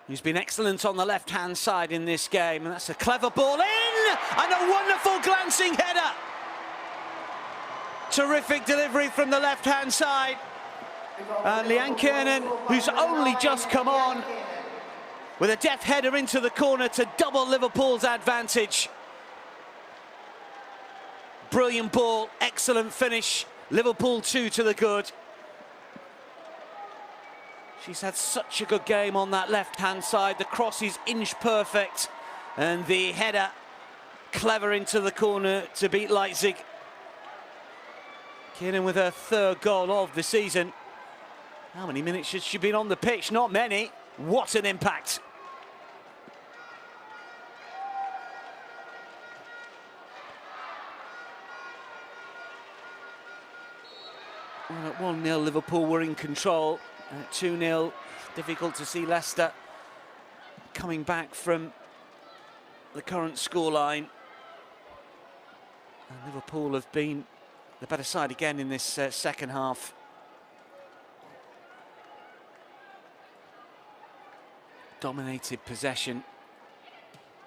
who's been excellent on the left-hand side in this game, and that's a clever ball in, and a wonderful glancing header. Terrific delivery from the left-hand side. And Leanne Kiernan, who's only just come on, with a deft header into the corner to double Liverpool's advantage. Brilliant ball, excellent finish. Liverpool 2 to the good. She's had such a good game on that left-hand side. The cross is inch perfect, and the header clever into the corner to beat Leipzig. Kiernan with her 3rd goal of the season. How many minutes has she been on the pitch? Not many. What an impact. Well, at 1-0, Liverpool were in control. At 2-0, difficult to see Leicester coming back from the current scoreline. And Liverpool have been the better side again in this second half. Dominated possession.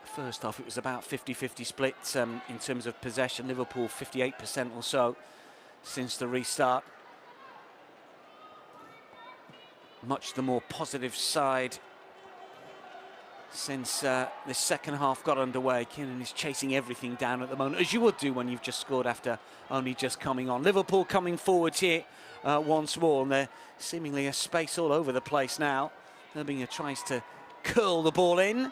First half, it was about 50-50 split in terms of possession. Liverpool 58% or so since the restart. Much the more positive side since the second half got underway. Kiernan is chasing everything down at the moment, as you would do when you've just scored after only just coming on. Liverpool coming forwards here once more, and there's seemingly a space all over the place now. Herbinger tries to curl the ball in.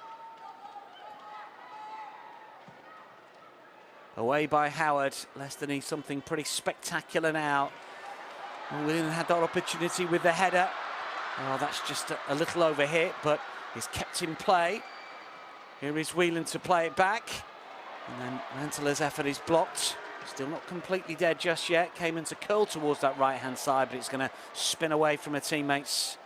Away by Howard. Leicester needs something pretty spectacular now. Willian had that opportunity with the header. Oh, that's just a little overhit, but he's kept in play. Here is Whelan to play it back. And then Rantala's effort is blocked. Still not completely dead just yet. Came in to curl towards that right-hand side, but it's going to spin away from her teammates.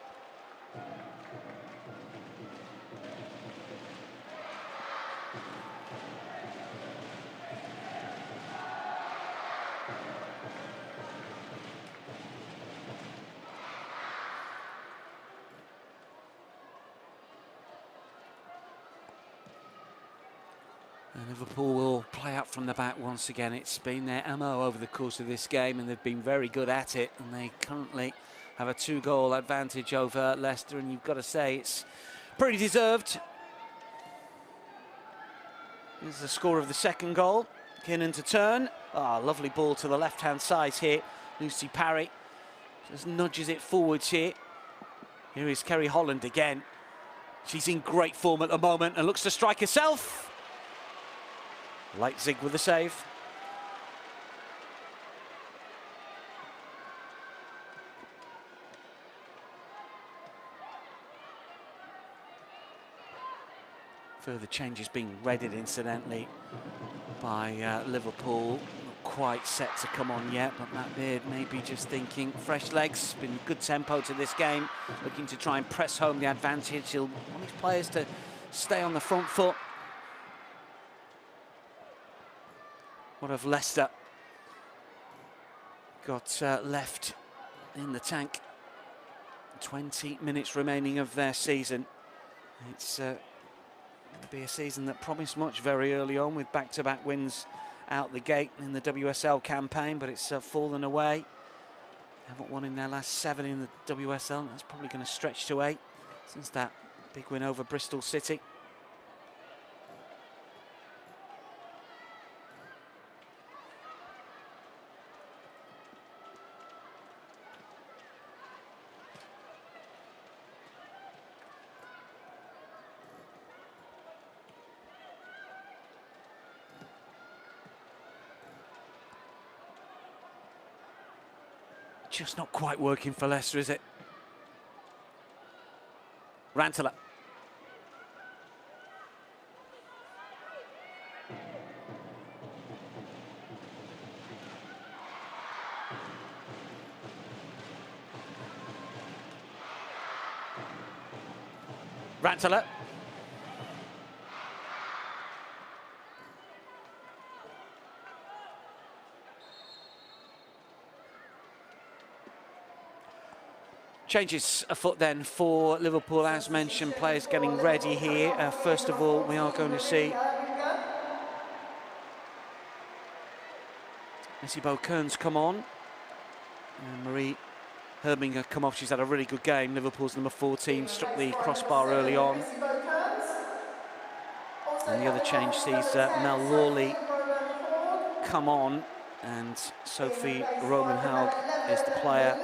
And Liverpool will play up from the back once again. It's been their MO over the course of this game, and they've been very good at it. And they currently have a 2-goal advantage over Leicester, and you've got to say it's pretty deserved. Here's the score of the 2nd goal. Kiernan to turn. Ah, lovely ball to the left-hand side here. Lucy Parry just nudges it forwards here. Here is Kerry Holland again. She's in great form at the moment and looks to strike herself. Leipzig with the save. Further changes being readied, incidentally, by Liverpool. Not quite set to come on yet, but Matt Beard may be just thinking fresh legs. Been good tempo to this game, looking to try and press home the advantage. He'll want his players to stay on the front foot. What have Leicester got left in the tank? 20 minutes remaining of their season. It's going to be a season that promised much very early on, with back-to-back wins out the gate in the WSL campaign, but it's fallen away. Haven't won in their last 7 in the WSL. That's probably going to stretch to 8 since that big win over Bristol City. Just not quite working for Leicester, is it? Rantala. Rantala. Changes afoot then for Liverpool, as mentioned. Players getting ready here. First of all, we are going to see Missy Kearns come on. And Marie Herbinger come off. She's had a really good game. Liverpool's number 14 struck the crossbar early on. And the other change sees Mel Lawley come on, and Sophie Romanhaug is the player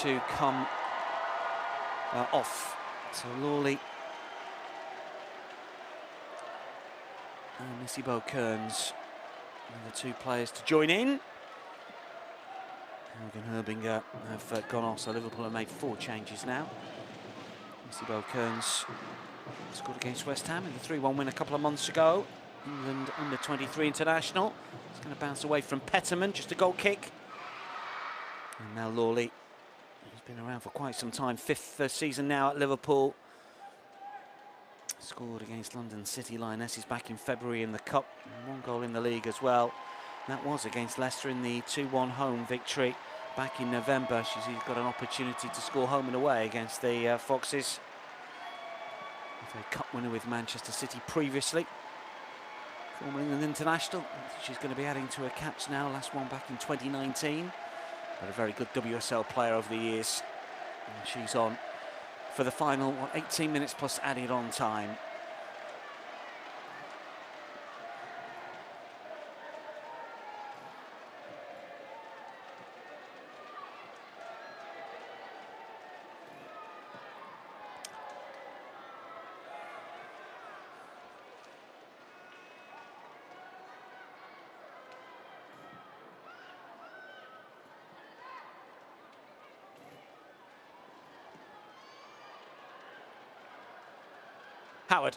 to come off. So Lawley and Missy Bo Kearns. And the two players to join in. Helgen Herbinger have gone off, so Liverpool have made 4 changes now. Missy Bo Kearns scored against West Ham in the 3-1 win a couple of months ago. England under-23 international. It's going to bounce away from Petterman, just a goal kick. And now Lawley, who's been around for quite some time, 5th season now at Liverpool. Scored against London City Lionesses back in February in the Cup. And 1 goal in the league as well. That was against Leicester in the 2-1 home victory back in November. She's got an opportunity to score home and away against the Foxes. A Cup winner with Manchester City previously. Former England international. She's going to be adding to her caps now. Last one back in 2019. But a very good WSL player over the years. And she's on for the final, 18 minutes plus added on time. Howard.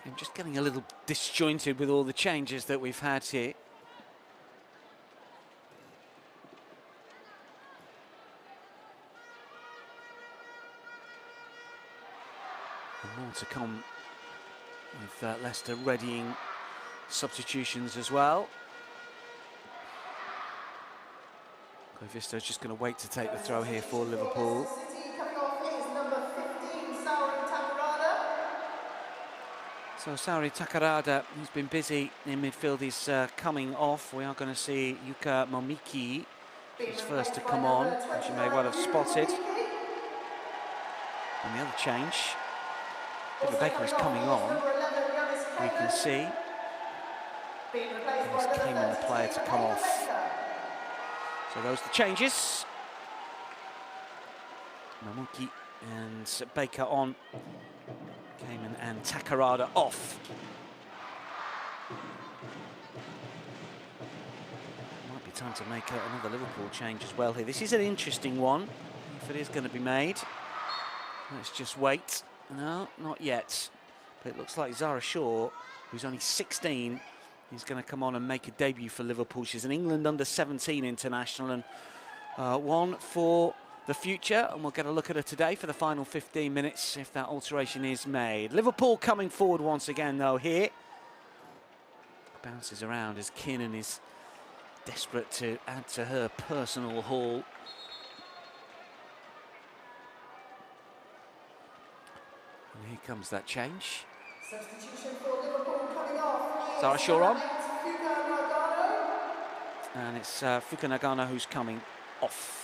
I'm just getting a little disjointed with all the changes that we've had here. And more to come with Leicester readying substitutions as well. Koivisto's just going to wait to take the throw here for Liverpool. So Saori Takarada, who's been busy in midfield, is coming off. We are going to see Yuka Momiki, who's first to come on, which you may well have spotted. And the other change, Peter Baker is coming on. We can see it's Cayman, the player, to come off. So those are the changes. Momiki and Baker on. Cayman and Takarada off. Might be time to make another Liverpool change as well here. This is an interesting one, if it is going to be made. Let's just wait. No, not yet. But it looks like Zara Shaw, who's only 16, is going to come on and make a debut for Liverpool. She's an England under-17 international and one for the future, and we'll get a look at her today for the final 15 minutes if that alteration is made. Liverpool coming forward once again though here. Bounces around as Kiernan is desperate to add to her personal haul. And here comes that change. Substitution for Liverpool coming off. Zara Shaw on. And it's Fuka Nagano who's coming off.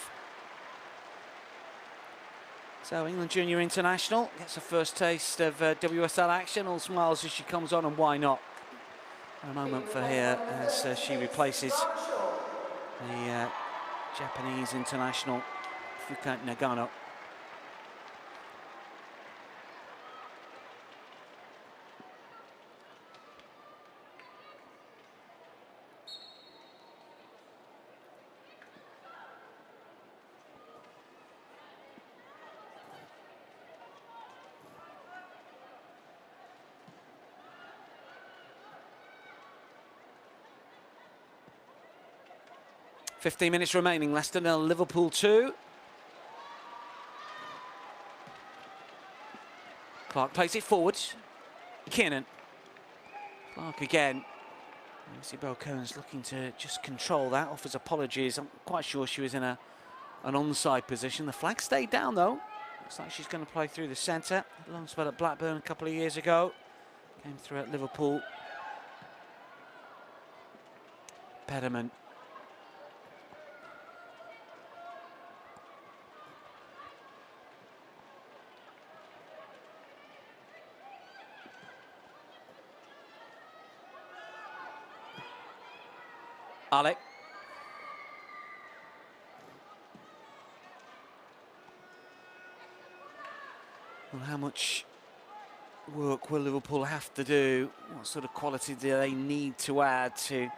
So England Junior International gets a first taste of WSL action. All smiles as she comes on, and why not? A moment for her as she replaces the Japanese international Fuka Nagano. Fifteen minutes remaining. Leicester 0, Liverpool 2. Clark plays it forward. Kiernan. Clark again. Missy Bo Kearns looking to just control that. Offers apologies. I'm quite sure she was in an onside position. The flag stayed down though. Looks like she's going to play through the centre. Long spell at Blackburn a couple of years ago. Came through at Liverpool. Petterman. Ale. Well, how much work will Liverpool have to do? What sort of quality do they need to add to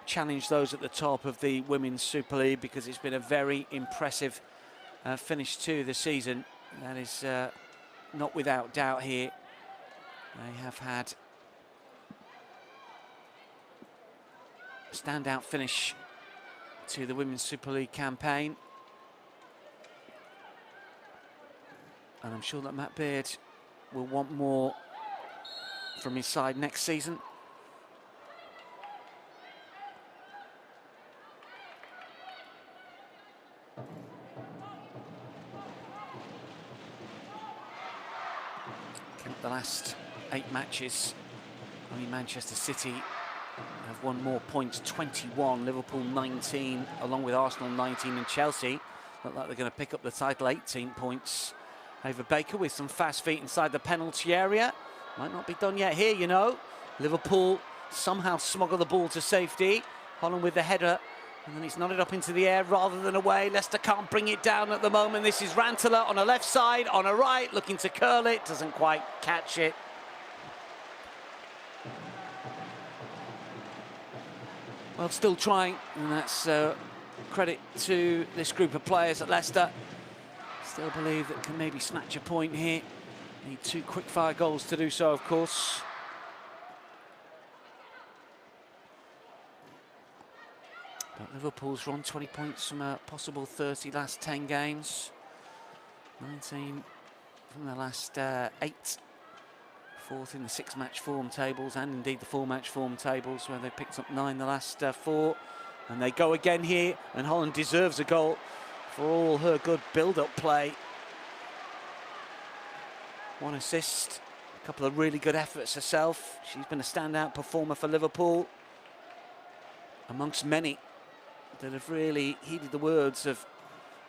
challenge those at the top of the Women's Super League? Because it's been a very impressive finish to the season. That is not without doubt here. They have had a standout finish to the Women's Super League campaign. And I'm sure that Matt Beard will want more from his side next season. The last 8 matches, only Manchester City have won more points, 21, Liverpool 19, along with Arsenal 19, and Chelsea look like they're going to pick up the title, 18 points over Baker with some fast feet inside the penalty area. Might not be done yet here, you know. Liverpool somehow smuggle the ball to safety. Holland with the header, and then it's nodded up into the air rather than away. Leicester can't bring it down at the moment. This is Rantala on a left side, on a right, looking to curl it. Doesn't quite catch it. Well, still trying, and that's credit to this group of players at Leicester. Still believe that can maybe snatch a point here. Need 2 quick-fire goals to do so, of course. But Liverpool's run 20 points from a possible 30 last 10 games. 19 from the last 8. 4th in the 6-match form tables, and indeed the 4-match form tables, where they picked up 9 the last 4. And they go again here, and Holland deserves a goal for all her good build-up play. 1 assist, a couple of really good efforts herself. She's been a standout performer for Liverpool, amongst many that have really heeded the words of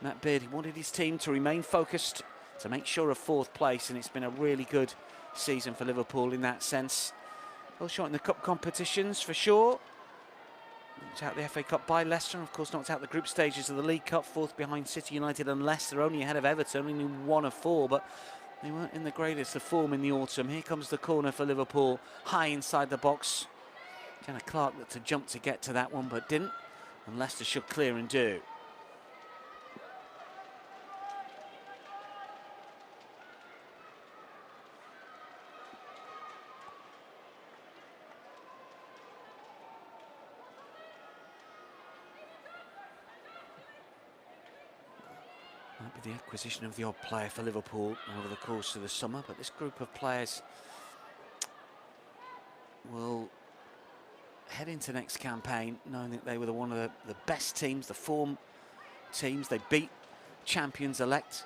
Matt Beard. He wanted his team to remain focused, to make sure of 4th place, and it's been a really good season for Liverpool in that sense. Well shot in the cup competitions for sure. Knocked out the FA Cup by Leicester, and of course knocked out the group stages of the League Cup, 4th behind City United and Leicester, only ahead of Everton, only 1 of 4, but they weren't in the greatest of form in the autumn. Here comes the corner for Liverpool, high inside the box. Jenna Clark looked to jump to get to that one, but didn't, and Leicester should clear and do. Might be the acquisition of the odd player for Liverpool over the course of the summer, but this group of players will head into next campaign knowing that they were one of the best teams, the form teams. They beat champions-elect.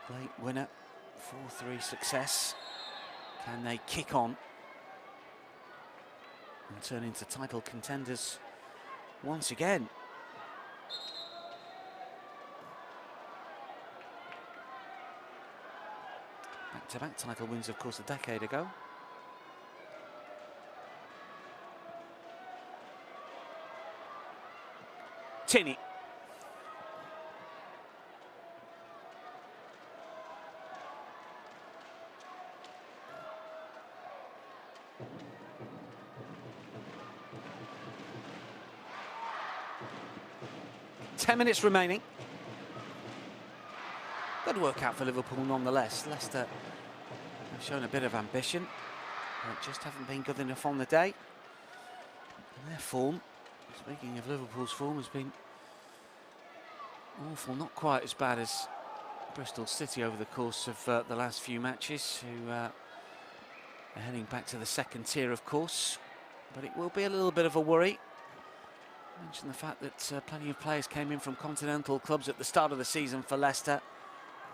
Great winner, 4-3 success. Can they kick on and turn into title contenders once again? Back-to-back title wins, of course, a decade ago. Tinney. Ten minutes remaining. Good work out for Liverpool nonetheless. Leicester have shown a bit of ambition, but just haven't been good enough on the day. And their form, speaking of Liverpool's form, has been awful, not quite as bad as Bristol City over the course of the last few matches, who are heading back to the 2nd tier, of course. But it will be a little bit of a worry. I mentioned the fact that plenty of players came in from continental clubs at the start of the season for Leicester.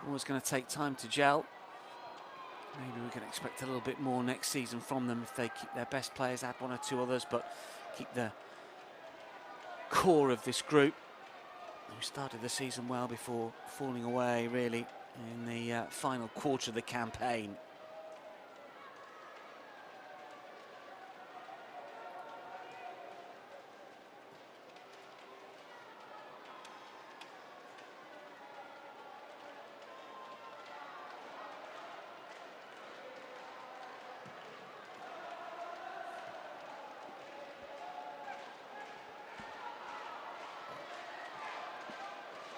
Always going to take time to gel. Maybe we can expect a little bit more next season from them if they keep their best players, add 1 or 2 others, but keep the core of this group. We started the season well before falling away, really, in the final quarter of the campaign.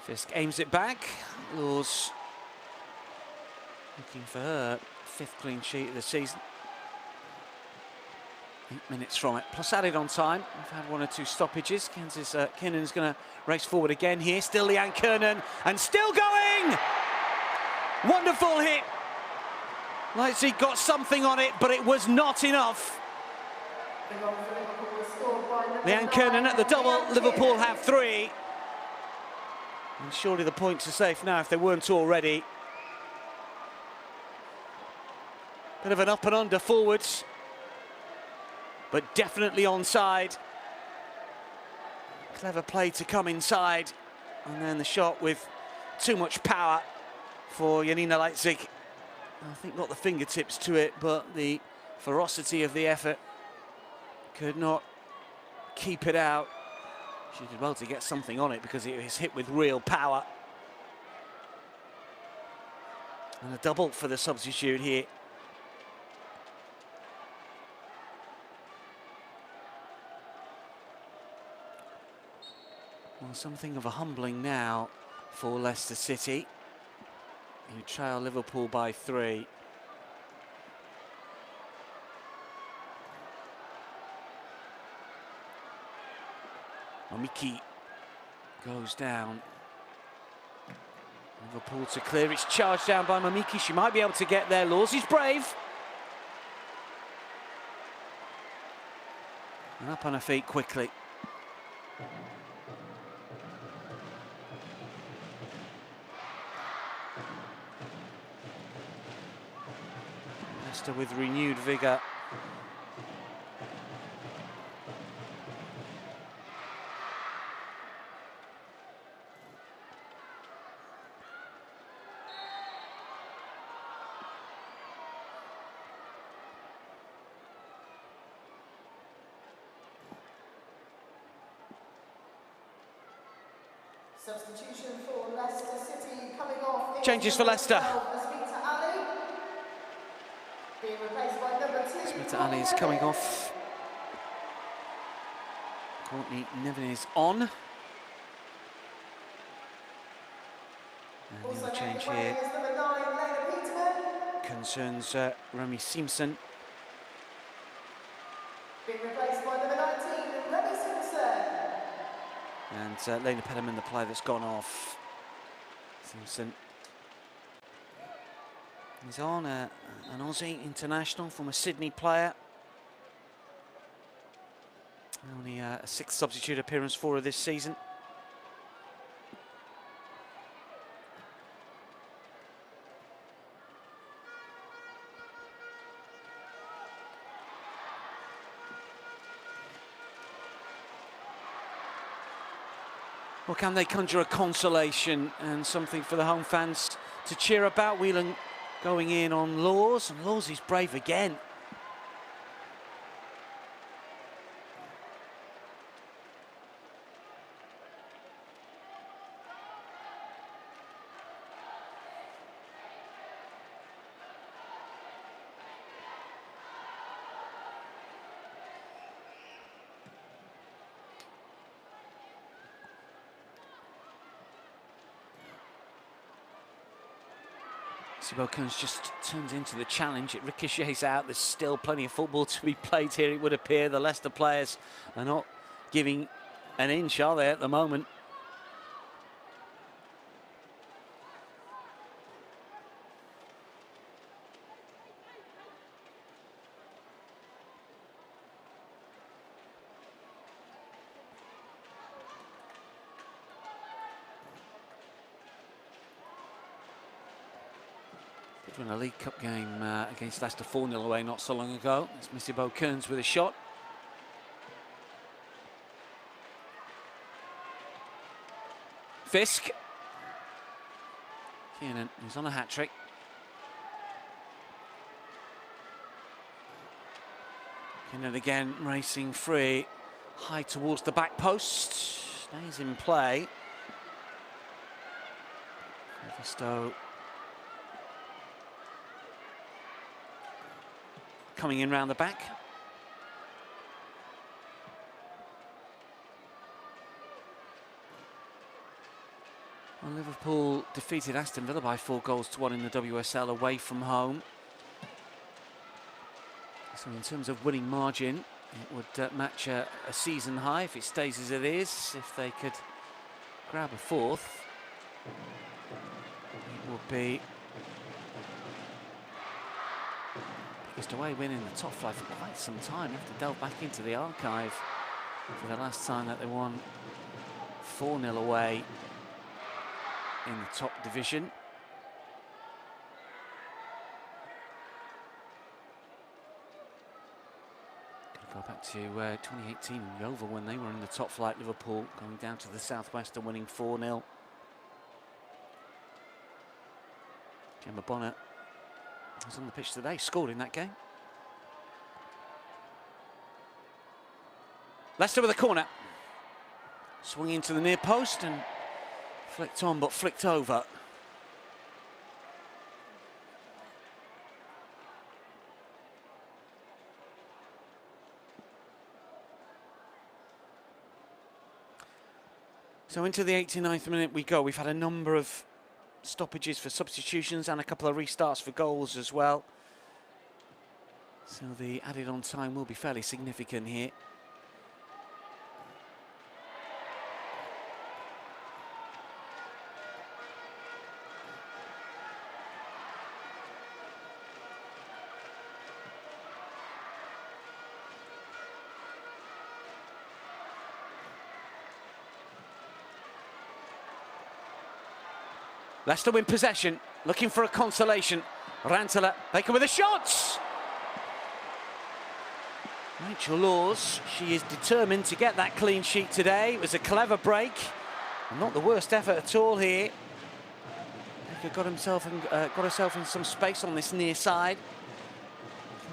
Fisk aims it back. Laws looking for her 5th clean sheet of the season. 8 minutes from it, plus added on time. We've had 1 or 2 stoppages. Kansas Kinnan's going to race forward again here. Still Leanne Kernan, and still going! Wonderful hit. Leipzig got something on it, but it was not enough. Leanne Kernan at the double. Liverpool have 3. And surely the points are safe now if they weren't already. Bit of an up and under forwards, but definitely onside. Clever play to come inside, and then the shot with too much power for Janina Leipzig. I think not the fingertips to it, but the ferocity of the effort. Could not keep it out. She did well to get something on it because it was hit with real power. And a double for the substitute here. Well, something of a humbling now for Leicester City, who trail Liverpool by 3. Mamiki goes down. Liverpool to clear. It's charged down by Mamiki. She might be able to get there. Laws is brave. And up on her feet quickly. Leicester with renewed vigour. Substitution for Leicester City coming off. Changes for Leicester. Being replaced by number 2. Smita Ali is coming off. Courtney Niven is on. And the other change here concerns Remy Simpson. Being replaced by number 19, Remy Simpson. And Lena Peterman, the player that's gone off. Simpson is on, an Aussie international from a Sydney player. Only a 6th substitute appearance for her this season. Well, can they conjure a consolation and something for the home fans to cheer about? Whelan going in on Laws, and Laws is brave again. Kearns just turns into the challenge. It ricochets out. There's still plenty of football to be played here, it would appear. The Leicester players are not giving an inch, are they, at the moment? Won a League Cup game against Leicester 4-0 away not so long ago. It's Missy Kearns with a shot. Fisk. Kiernan is on a hat-trick. Kiernan again racing free. High towards the back post. Stays in play. Stowe coming in round the back. Well, Liverpool defeated Aston Villa by 4-1 in the WSL away from home. So in terms of winning margin, it would match a season high if it stays as it is. If they could grab a fourth, it would be biggest away win in the top flight for quite some time. You have to delve back into the archive for the last time that they won 4-0 away in the top division. Go back to 2018 Yeovil when they were in the top flight. Liverpool going down to the southwest and winning 4-0. Gemma Bonner was on the pitch today, scored in that game. Leicester with a corner. Swung into the near post and flicked on, but flicked over. So into the 89th minute we go. We've had a number of stoppages for substitutions and a couple of restarts for goals as well. So the added on time will be fairly significant here. Leicester win possession, looking for a consolation. Rantala, Baker with a shot! Rachel Laws, she is determined to get that clean sheet today. It was a clever break, and not the worst effort at all here. Baker got herself in some space on this near side.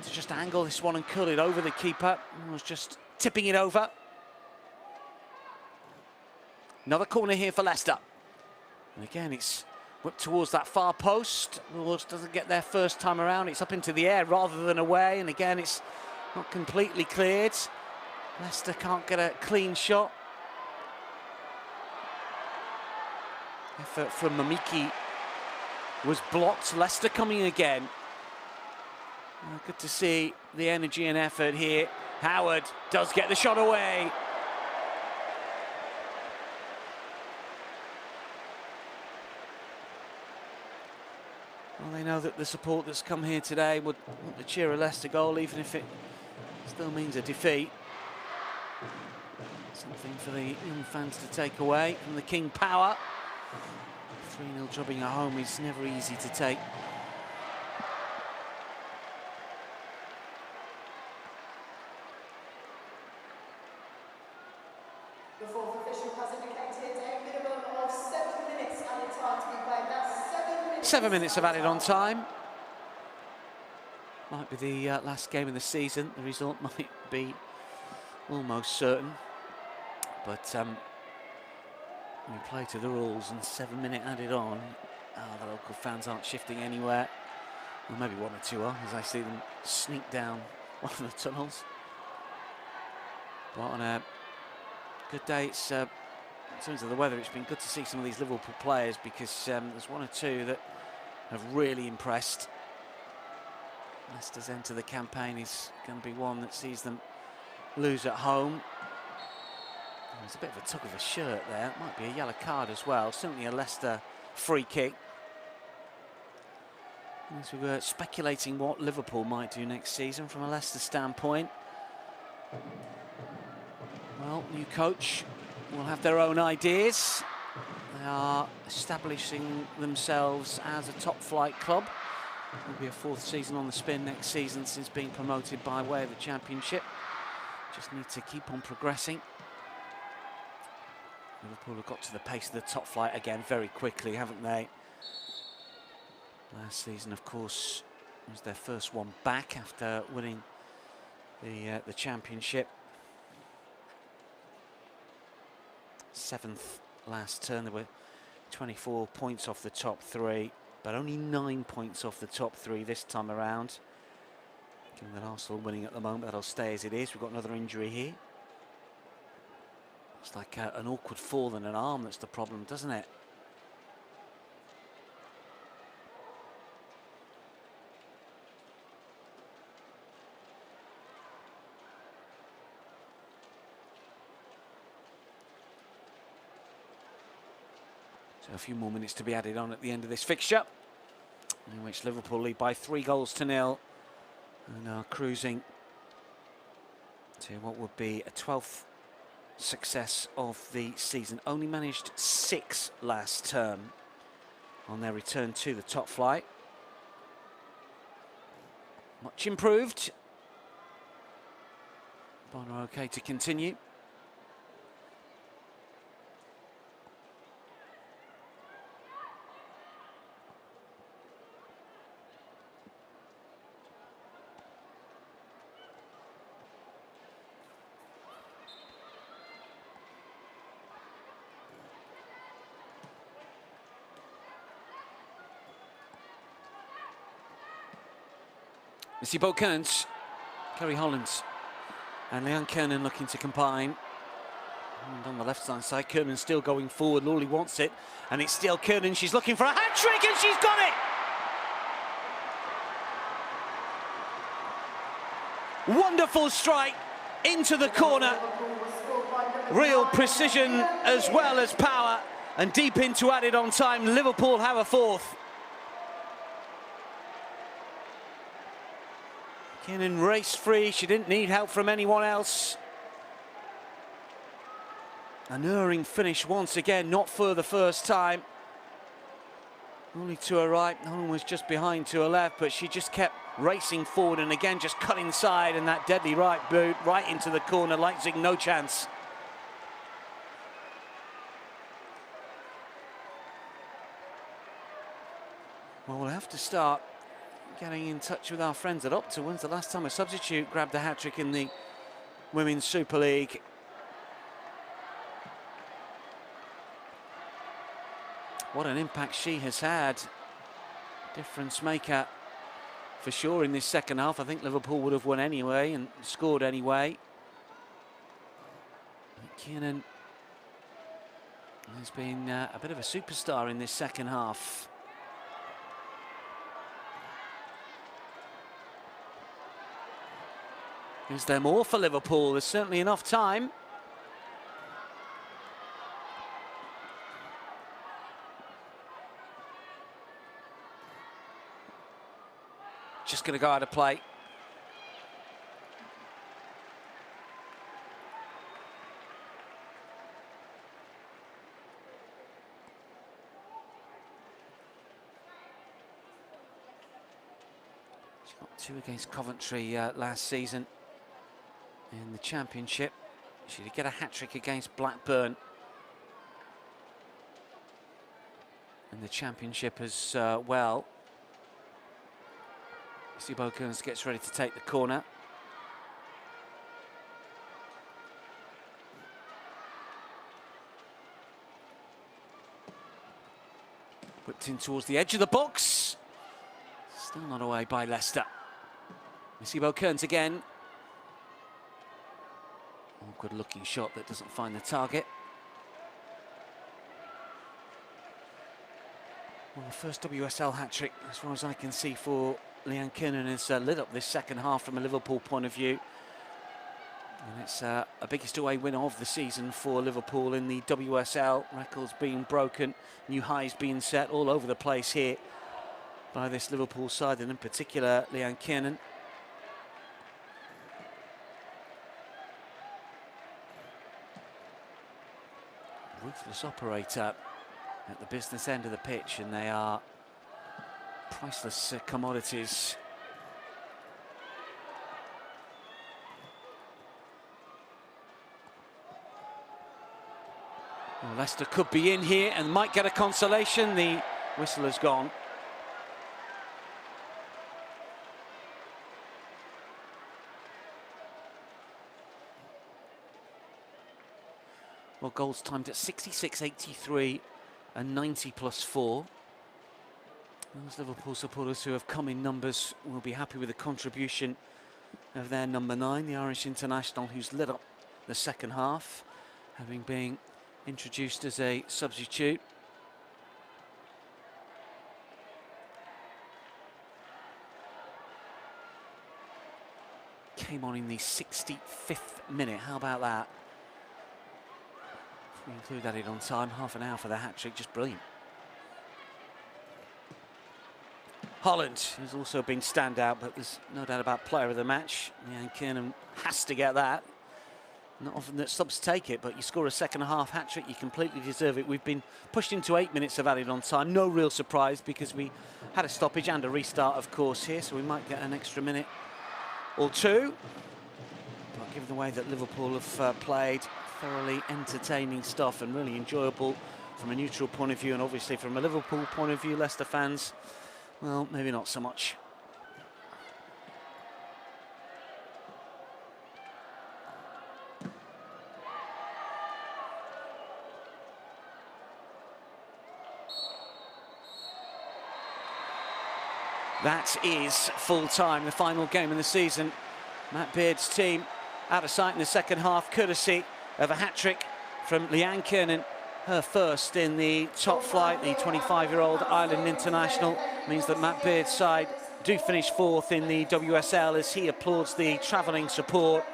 To just angle this one and cut it over the keeper. Was just tipping it over. Another corner here for Leicester. And again, it's whipped towards that far post. Laws doesn't get there first time around. It's up into the air rather than away. And again, it's not completely cleared. Leicester can't get a clean shot. Effort from Mamiki was blocked. Leicester coming again. Good to see the energy and effort here. Howard does get the shot away. Well, they know that the support that's come here today would want to cheer a Leicester goal, even if it still means a defeat. Something for the young fans to take away from the King Power. 3-0 jobbing at home is never easy to take. The fourth official has indicated a minimum of 7 minutes added time to be played. That's 7 minutes. 7 minutes of added on time. Might be the last game of the season. The result might be almost certain. But we play to the rules, and 7 minute added on. The local fans aren't shifting anywhere. Well, maybe one or two are, as I see them sneak down one of the tunnels. But on a good day, it's in terms of the weather, it's been good to see some of these Liverpool players, because there's one or two that have really impressed. Leicester's end to the campaign is going to be one that sees them lose at home. There's a bit of a tug of a shirt there. It might be a yellow card as well. Certainly a Leicester free kick. As we were speculating what Liverpool might do next season from a Leicester standpoint. Well, new coach will have their own ideas. They are establishing themselves as a top flight club. Will be a fourth season on the spin next season since being promoted by way of the Championship. Just need to keep on progressing. Liverpool have got to the pace of the top flight again very quickly, haven't they? Last season, of course, was their first one back after winning the Championship. 7th last turn. There were 24 points off the top 3, but only 9 points off the top 3 this time around. Given that Arsenal winning at the moment, that'll stay as it is. We've got another injury here. It's like an awkward fall and an arm that's the problem, doesn't it? So a few more minutes to be added on at the end of this fixture, in which Liverpool lead by 3-0 and are cruising to what would be a 12th success of the season. Only managed 6 last term on their return to the top flight. Much improved. Bonner okay to continue. Missy Bo Kearns, Kerry Hollands, and Leanne Kernan looking to combine. And on the left-hand side, Kernan still going forward. Lawley wants it, and it's still Kernan. She's looking for a hat-trick, and she's got it! Wonderful strike into the corner. Real precision as well as power, and deep into added on time. Liverpool have a 4th. Kernan raced free, she didn't need help from anyone else. An erring finish once again, not for the first time. Only to her right, Nolan was just behind to her left, but she just kept racing forward and again just cut inside, and that deadly right boot right into the corner. Leipzig no chance. Well, we'll have to start getting in touch with our friends at Opta. When's the last time a substitute grabbed a hat-trick in the Women's Super League? What an impact she has had. Difference maker for sure in this second half. I think Liverpool would have won anyway and scored anyway. Kernan has been a bit of a superstar in this second half. Is there more for Liverpool? There's certainly enough time. Just going to go out of play. She got 2 against Coventry last season in the Championship. She did get a hat-trick against Blackburn in the Championship as well. Missy Bo Kearns gets ready to take the corner. Whipped in towards the edge of the box. Still not away by Leicester. Missy Bo Kearns again. Awkward looking shot that doesn't find the target. Well, the first WSL hat-trick, as far as I can see, for Leanne Kernan has lit up this second half from a Liverpool point of view. And it's a biggest away win of the season for Liverpool in the WSL. Records being broken, new highs being set all over the place here by this Liverpool side, and in particular Leanne Kernan. Ruthless operator at the business end of the pitch, and they are priceless commodities. Well, Leicester could be in here and might get a consolation. The whistle has gone. Well, goals timed at 66, 83 and 90 plus 4. Those Liverpool supporters who have come in numbers will be happy with the contribution of their number 9, the Irish international, who's lit up the second half, having been introduced as a substitute. Came on in the 65th minute, how about that? If we include that in on time, half an hour for the hat-trick, just brilliant. Holland, who's also been standout, but there's no doubt about player of the match. Leanne Kiernan has to get that. Not often that subs take it, but you score a second half hat-trick, you completely deserve it. We've been pushed into 8 minutes of added on time. No real surprise because we had a stoppage and a restart, of course, here, so we might get an extra minute or two. But given the way that Liverpool have played, thoroughly entertaining stuff and really enjoyable from a neutral point of view, and obviously from a Liverpool point of view, Leicester fans, well, maybe not so much. That is full time, the final game in the season. Matt Beard's team out of sight in the second half, courtesy of a hat-trick from Leanne Kiernan. Her first in the top flight. The 25-year-old Ireland international means that Matt Beard's side do finish fourth in the WSL as he applauds the travelling support.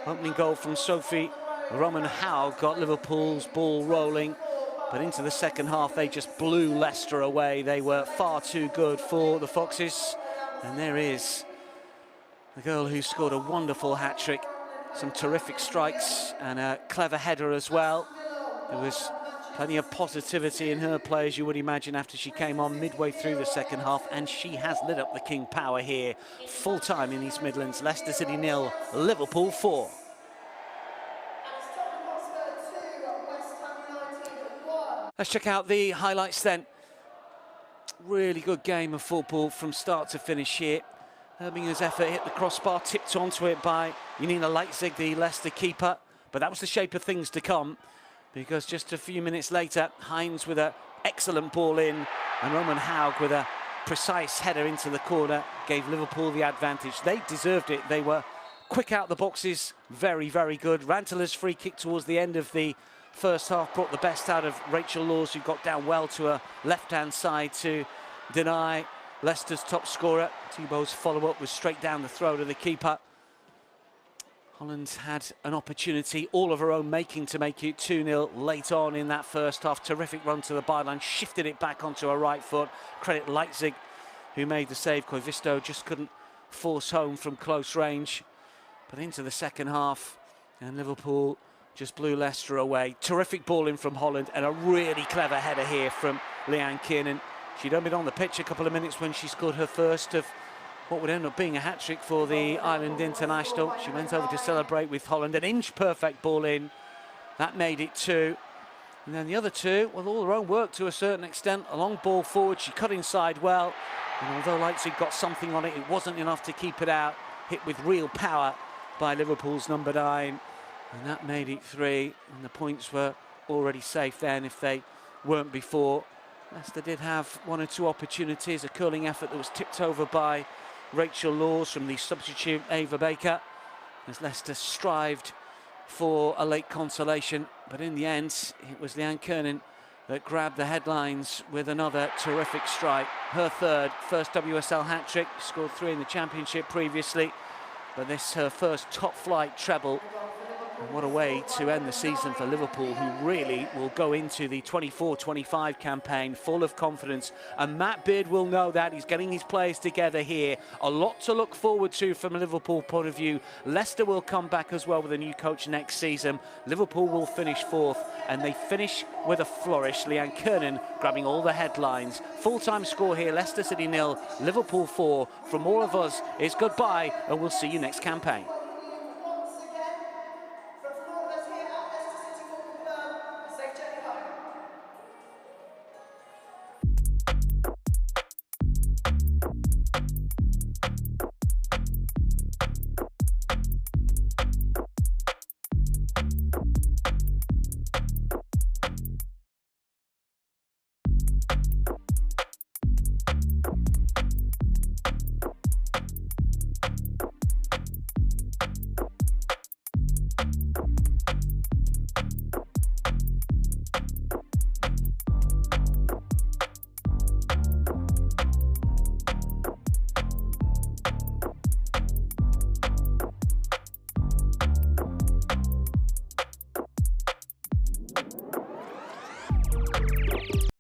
Opening goal from Sophie Roman Howe got Liverpool's ball rolling, but into the second half they just blew Leicester away. They were far too good for the Foxes, and there is the girl who scored a wonderful hat-trick, some terrific strikes and a clever header as well. There was plenty of positivity in her play, as you would imagine, after she came on midway through the second half, and she has lit up the King Power here. Full time in East Midlands, Leicester City 0, Liverpool 4. Let's check out the highlights then. Really good game of football from start to finish here. Herbinger's effort hit the crossbar, tipped onto it by Janina Leitzig, the Leicester keeper, but that was the shape of things to come, because just a few minutes later, Hines with an excellent ball in, and Roman Haug with a precise header into the corner gave Liverpool the advantage. They deserved it. They were quick out the boxes, very, very good. Rantala's free kick towards the end of the first half brought the best out of Rachel Laws, who got down well to her left-hand side to deny Leicester's top scorer. Thibault's follow-up was straight down the throat of the keeper. Holland's had an opportunity, all of her own making, to make it 2-0 late on in that first half. Terrific run to the byline, shifted it back onto her right foot. Credit Leitzig, who made the save. Koivisto just couldn't force home from close range. But into the second half, and Liverpool just blew Leicester away. Terrific ball in from Holland, and a really clever header here from Leanne Kiernan. She'd only been on the pitch a couple of minutes when she scored her first of what would end up being a hat-trick for the Ireland international. She went over to celebrate with Holland. An inch-perfect ball in. That made it 2. And then the other 2, well, all her own work to a certain extent. A long ball forward, she cut inside well. And although Leipzig got something on it, it wasn't enough to keep it out. Hit with real power by Liverpool's number 9. And that made it 3. And the points were already safe then if they weren't before. Leicester did have 1 or 2 opportunities. A curling effort that was tipped over by Rachel Laws from the substitute Ava Baker, as Leicester strived for a late consolation, but in the end it was Leanne Kiernan that grabbed the headlines with another terrific strike. Her first WSL hat-trick, scored 3 in the championship previously, but this her first top flight treble. And what a way to end the season for Liverpool, who really will go into the 24-25 campaign full of confidence. And Matt Beard will know that. He's getting his players together here. A lot to look forward to from a Liverpool point of view. Leicester will come back as well with a new coach next season. Liverpool will finish 4th, and they finish with a flourish. Leanne Kiernan grabbing all the headlines. Full-time score here, Leicester City 0, Liverpool 4. From all of us, it's goodbye, and we'll see you next campaign.